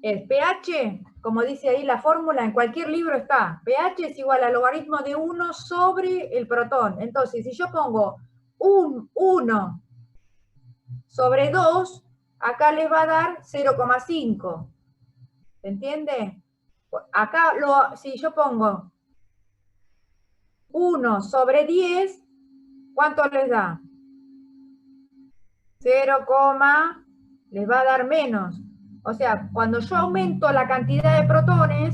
el pH, como dice ahí la fórmula, en cualquier libro está, pH es igual al logaritmo de 1 sobre el protón. Entonces, si yo pongo 1 sobre 2, acá les va a dar 0,5. ¿Se entiende? Acá, si yo pongo 1 sobre 10, ¿cuánto les da? 0, les va a dar menos. O sea, cuando yo aumento la cantidad de protones,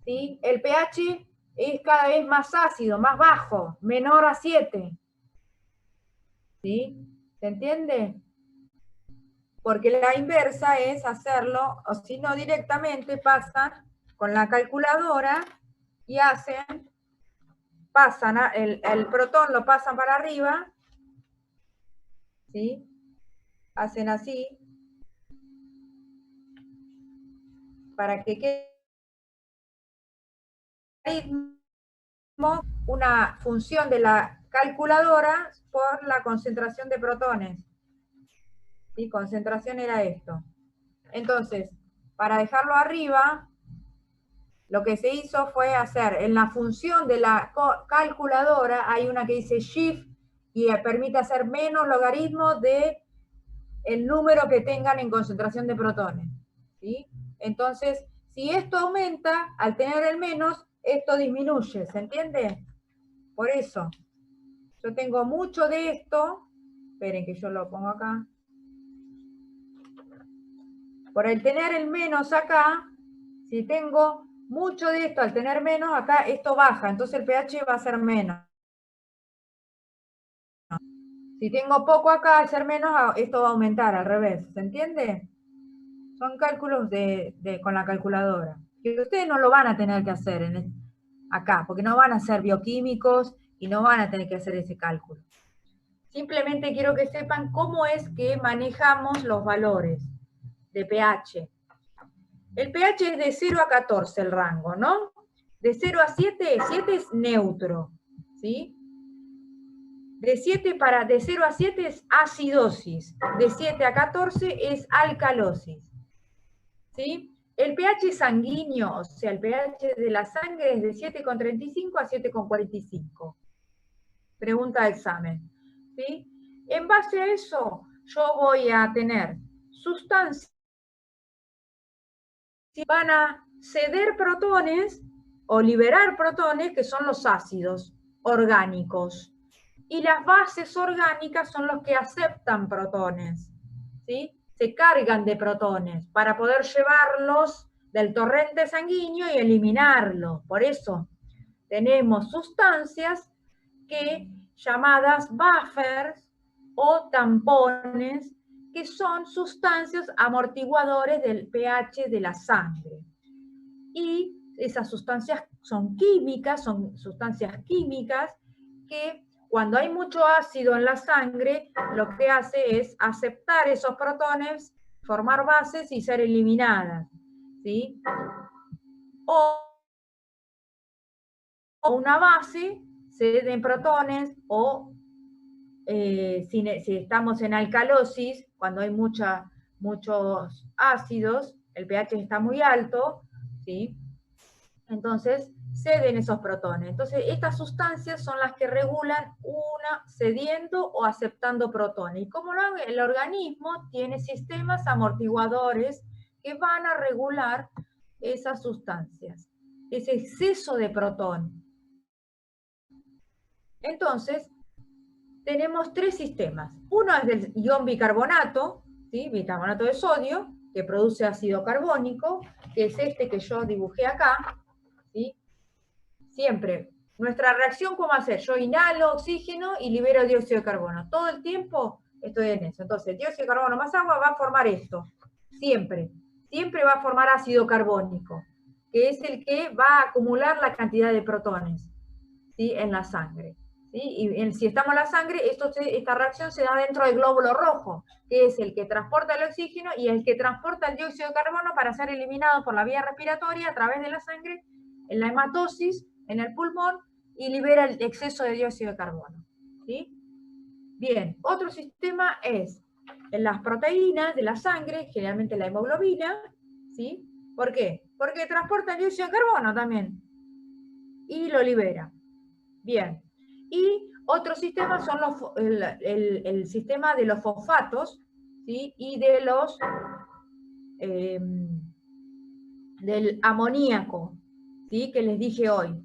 ¿sí? El pH es cada vez más ácido, más bajo, menor a 7. ¿Sí? ¿Se entiende? Porque la inversa es hacerlo, o si no directamente pasan con la calculadora y pasan el protón lo pasan para arriba, ¿sí? Hacen así, para que quede una función de la calculadora por la concentración de protones. ¿Sí? Concentración era esto. Entonces, para dejarlo arriba, lo que se hizo fue hacer, en la función de la calculadora, hay una que dice shift, y permite hacer menos logaritmo de el número que tengan en concentración de protones. ¿Sí? Entonces, si esto aumenta, al tener el menos, esto disminuye, ¿se entiende? Por eso, yo tengo mucho de esto, esperen que yo lo pongo acá. Por el tener el menos acá, si tengo mucho de esto, al tener menos, acá esto baja, entonces el pH va a ser menos. Si tengo poco acá, al ser menos, esto va a aumentar, al revés, ¿se entiende? Son cálculos con la calculadora. Que ustedes no lo van a tener que hacer acá, porque no van a ser bioquímicos y no van a tener que hacer ese cálculo. Simplemente quiero que sepan cómo es que manejamos los valores de pH. El pH es de 0 a 14 el rango, ¿no? De 0 a 7, 7 es neutro, ¿sí? De 0 a 7 es acidosis, de 7 a 14 es alcalosis, ¿sí? El pH sanguíneo, o sea, el pH de la sangre es de 7,35 a 7,45. Pregunta de examen, ¿sí? En base a eso, yo voy a tener sustancias que van a ceder protones o liberar protones, que son los ácidos orgánicos. Y las bases orgánicas son los que aceptan protones, ¿sí? Se cargan de protones para poder llevarlos del torrente sanguíneo y eliminarlos. Por eso tenemos sustancias llamadas buffers o tampones, que son sustancias amortiguadores del pH de la sangre. Y esas sustancias son químicas, son sustancias químicas que cuando hay mucho ácido en la sangre, lo que hace es aceptar esos protones, formar bases y ser eliminadas, ¿sí? O una base ceden protones, o si estamos en alcalosis, cuando hay muchos ácidos, el pH está muy alto, ¿sí? Entonces ceden esos protones. Entonces estas sustancias son las que regulan una cediendo o aceptando protones. Y como el organismo tiene sistemas amortiguadores que van a regular esas sustancias, ese exceso de protón. Entonces, tenemos tres sistemas. Uno es del ion bicarbonato, ¿sí? Bicarbonato de sodio, que produce ácido carbónico, que es este que yo dibujé acá, ¿sí? Siempre. Nuestra reacción, ¿cómo hacer? Yo inhalo oxígeno y libero dióxido de carbono. Todo el tiempo estoy en eso. Entonces, dióxido de carbono más agua va a formar esto. Siempre. Siempre va a formar ácido carbónico, que es el que va a acumular la cantidad de protones, ¿sí? En la sangre. ¿Sí? Y si estamos en la sangre, esta reacción se da dentro del glóbulo rojo, que es el que transporta el oxígeno y el que transporta el dióxido de carbono para ser eliminado por la vía respiratoria a través de la sangre, en la hematosis, en el pulmón, y libera el exceso de dióxido de carbono. ¿Sí? Bien, otro sistema es en las proteínas de la sangre, generalmente la hemoglobina, ¿sí? ¿Por qué? Porque transporta el dióxido de carbono también, y lo libera. Bien. Y otro sistema son el sistema de los fosfatos, ¿sí? Y de los del amoníaco, ¿sí? Que les dije hoy.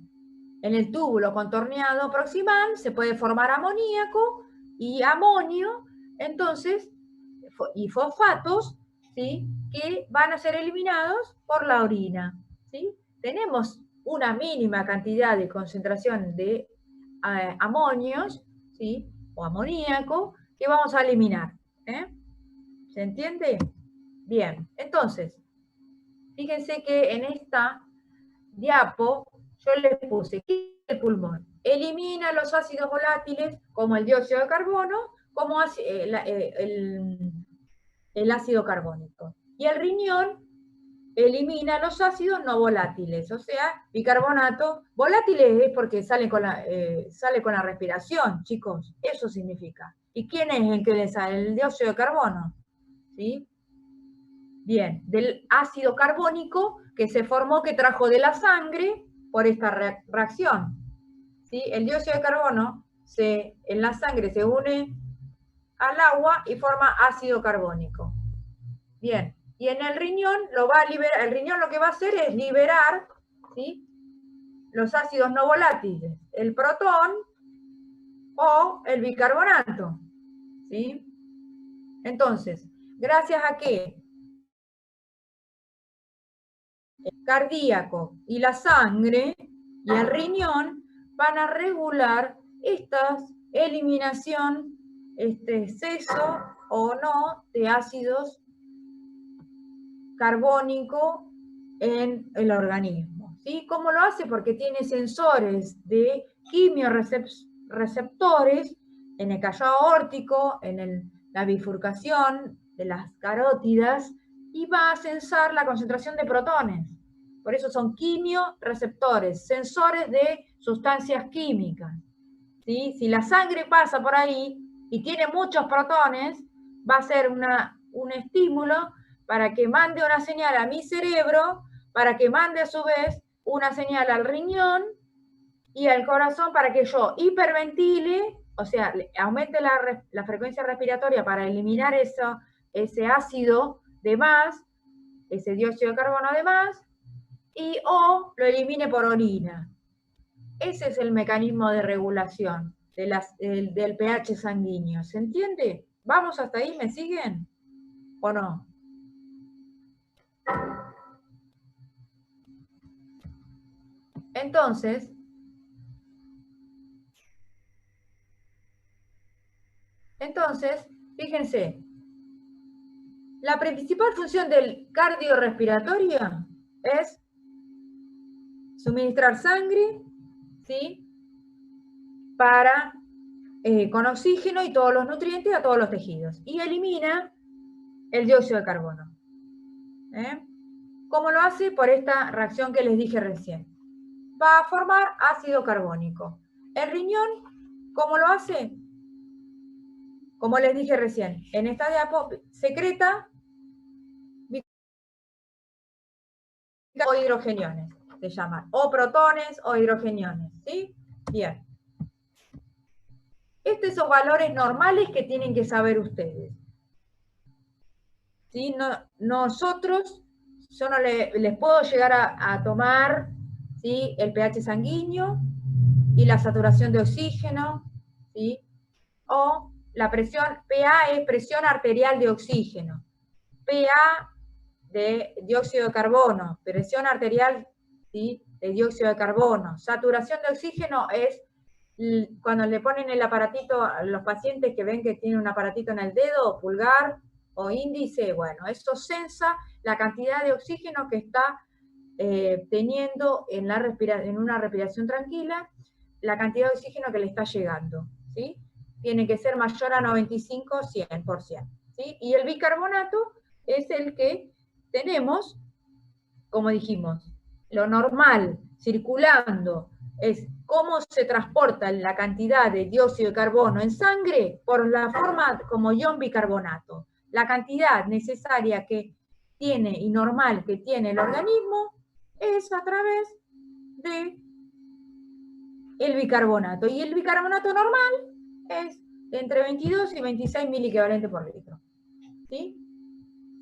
En el túbulo contorneado proximal se puede formar amoníaco y amonio, entonces, y fosfatos, ¿sí? Que van a ser eliminados por la orina, ¿sí? Tenemos una mínima cantidad de concentración de amonios, ¿sí? O amoníaco, que vamos a eliminar. ¿Se entiende? Bien, entonces, fíjense que en esta diapo yo les puse ¿qué es el pulmón? Elimina los ácidos volátiles como el dióxido de carbono, como el ácido carbónico. Y el riñón elimina los ácidos no volátiles, o sea, bicarbonato. Volátiles es porque sale con la respiración, chicos, eso significa. ¿Y quién es el que le sale? El dióxido de carbono, ¿sí? Bien, del ácido carbónico que se formó, que trajo de la sangre por esta reacción, ¿sí? El dióxido de carbono en la sangre se une al agua y forma ácido carbónico. Bien. Y en el riñón lo va a liberar, el riñón lo que va a hacer es liberar, ¿sí? Los ácidos no volátiles, el protón o el bicarbonato, ¿sí? Entonces, gracias a que el cardíaco y la sangre y el riñón van a regular esta eliminación, este exceso o no de ácidos carbónico en el organismo, ¿sí? ¿Cómo lo hace? Porque tiene sensores de quimiorreceptores en el callado aórtico, en la bifurcación de las carótidas, y va a sensar la concentración de protones. Por eso son quimiorreceptores, sensores de sustancias químicas, ¿sí? Si la sangre pasa por ahí y tiene muchos protones, va a ser un estímulo para que mande una señal a mi cerebro, para que mande a su vez una señal al riñón y al corazón para que yo hiperventile, o sea, aumente la frecuencia respiratoria para eliminar ese ácido de más, ese dióxido de carbono de más, o lo elimine por orina. Ese es el mecanismo de regulación del pH sanguíneo. ¿Se entiende? ¿Vamos hasta ahí? ¿Me siguen? ¿O no? Entonces, fíjense, la principal función del cardiorrespiratorio es suministrar sangre, ¿sí? Con oxígeno y todos los nutrientes a todos los tejidos. Y elimina el dióxido de carbono. ¿Cómo lo hace? Por esta reacción que les dije recién. Va a formar ácido carbónico. El riñón, ¿cómo lo hace? Como les dije recién, en esta diapo secreta o hidrogeniones, se llaman, o protones o hidrogeniones, ¿sí? Bien. Estos son valores normales que tienen que saber ustedes. ¿Sí? Nosotros, yo no les puedo llegar a tomar, ¿sí? El pH sanguíneo y la saturación de oxígeno, ¿sí? O la presión, PA es presión arterial de oxígeno. PA de dióxido de carbono, presión arterial, ¿sí?, de dióxido de carbono. Saturación de oxígeno es cuando le ponen el aparatito a los pacientes que ven que tienen un aparatito en el dedo, pulgar o índice, bueno, esto censa la cantidad de oxígeno que está teniendo en una respiración tranquila, la cantidad de oxígeno que le está llegando, ¿sí? Tiene que ser mayor a 95, 100%, ¿sí? Y el bicarbonato es el que tenemos, como dijimos, lo normal circulando es cómo se transporta la cantidad de dióxido de carbono en sangre por la forma como ion bicarbonato. La cantidad necesaria que tiene y normal que tiene el organismo es a través de el bicarbonato. Y el bicarbonato normal es entre 22 y 26 miliequivalentes por litro. ¿Sí?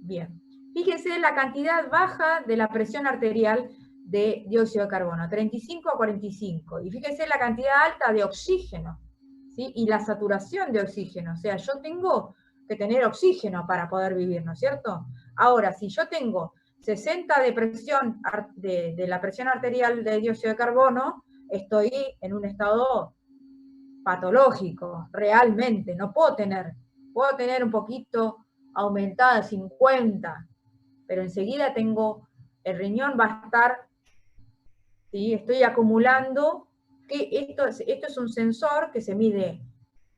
Bien. Fíjense la cantidad baja de la presión arterial de dióxido de carbono, 35 a 45. Y fíjense la cantidad alta de oxígeno, ¿sí? Y la saturación de oxígeno. O sea, yo tengo que tener oxígeno para poder vivir, ¿no es cierto? Ahora, si yo tengo 60 de presión, de la presión arterial de dióxido de carbono, estoy en un estado patológico, realmente. No puedo tener un poquito aumentada, 50, pero enseguida tengo, el riñón va a estar, ¿sí? Estoy acumulando, que esto es un sensor que se mide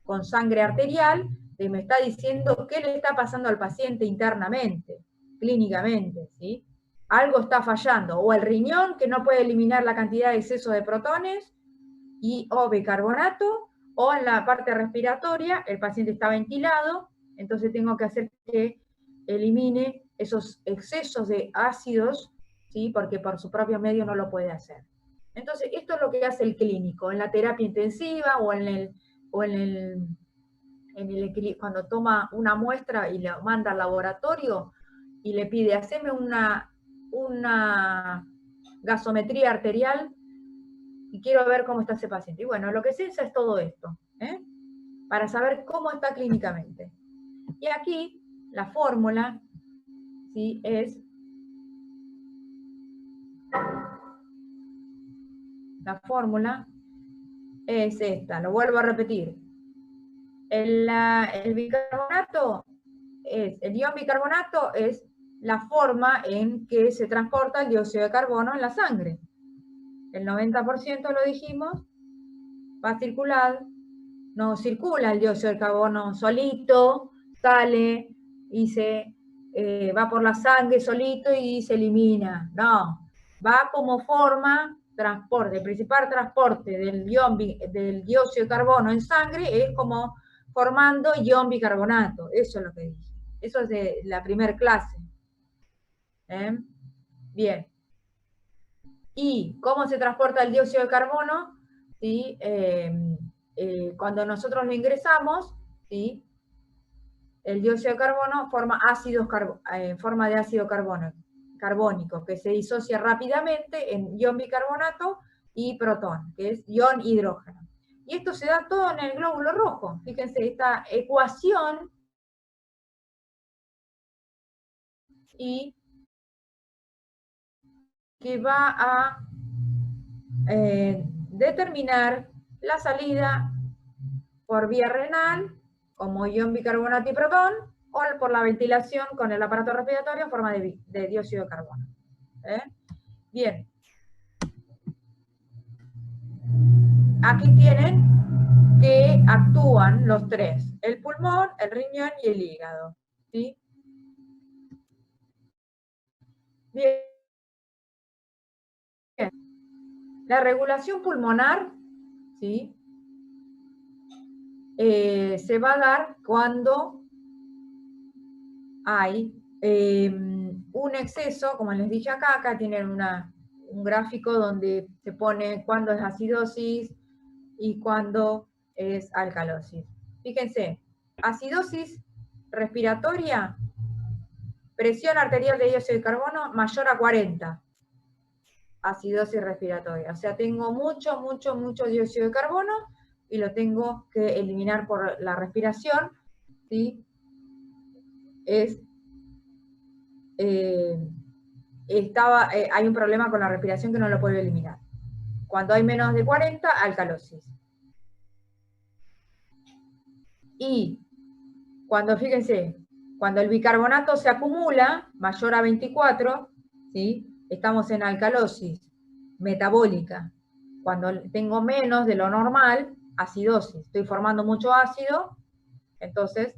con sangre arterial, que me está diciendo qué le está pasando al paciente internamente, clínicamente, ¿sí? Algo está fallando, o el riñón que no puede eliminar la cantidad de exceso de protones, o bicarbonato, o en la parte respiratoria, el paciente está ventilado, entonces tengo que hacer que elimine esos excesos de ácidos, ¿sí? Porque por su propio medio no lo puede hacer. Entonces, esto es lo que hace el clínico, en la terapia intensiva o cuando toma una muestra y la manda al laboratorio y le pide, haceme una gasometría arterial y quiero ver cómo está ese paciente. Y bueno, lo que censa es todo esto, para saber cómo está clínicamente. Y aquí la fórmula, ¿sí?, es esta, lo vuelvo a repetir. El bicarbonato el ion bicarbonato es la forma en que se transporta el dióxido de carbono en la sangre. El 90% lo dijimos, va a circular, no circula el dióxido de carbono solito, sale y va por la sangre solito y se elimina. No, va como forma, transporte. El principal transporte del dióxido de carbono en sangre es como formando ion bicarbonato. Eso es lo que dije. Eso es de la primera clase. Bien. ¿Y cómo se transporta el dióxido de carbono? ¿Sí? Cuando nosotros lo ingresamos, ¿sí?, el dióxido de carbono forma forma de ácido carbónico, que se disocia rápidamente en ion bicarbonato y protón, que es ion hidrógeno. Y esto se da todo en el glóbulo rojo. Fíjense, esta ecuación y que va a determinar la salida por vía renal, como ion bicarbonato y protón, o por la ventilación con el aparato respiratorio en forma de dióxido de carbono. Bien. Aquí tienen que actúan los tres, el pulmón, el riñón y el hígado. ¿Sí? Bien. La regulación pulmonar, ¿sí?, se va a dar cuando hay un exceso, como les dije acá tienen un gráfico donde se pone cuándo es acidosis y cuándo es alcalosis. Fíjense, acidosis respiratoria, presión arterial de dióxido de carbono mayor a 40. Acidosis respiratoria. O sea, tengo mucho dióxido de carbono, y lo tengo que eliminar por la respiración, ¿sí? Hay un problema con la respiración que no lo puedo eliminar. Cuando hay menos de 40, alcalosis. Y cuando, fíjense, cuando el bicarbonato se acumula, mayor a 24, ¿sí? Estamos en alcalosis metabólica. Cuando tengo menos de lo normal, acidosis. Estoy formando mucho ácido, entonces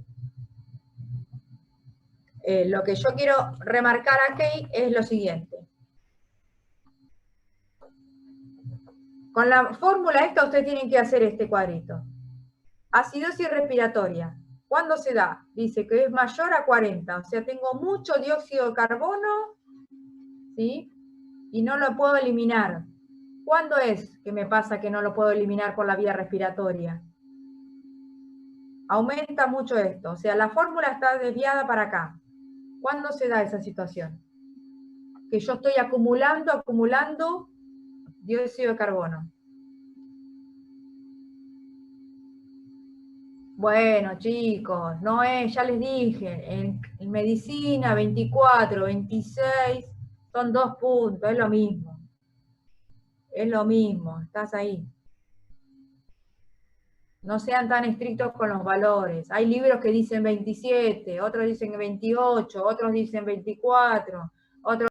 lo que yo quiero remarcar aquí es lo siguiente. Con la fórmula esta ustedes tienen que hacer este cuadrito. Acidosis respiratoria. ¿Cuándo se da? Dice que es mayor a 40, o sea, tengo mucho dióxido de carbono, ¿sí? Y no lo puedo eliminar. ¿Cuándo es que me pasa que no lo puedo eliminar por la vía respiratoria? Aumenta mucho esto, o sea, la fórmula está desviada para acá. ¿Cuándo se da esa situación? Que yo estoy acumulando dióxido de carbono. Bueno, chicos, no es, ya les dije, en medicina 24, 26, son 2 puntos, es lo mismo. Es lo mismo, estás ahí. No sean tan estrictos con los valores. Hay libros que dicen 27, otros dicen 28, otros dicen 24, otros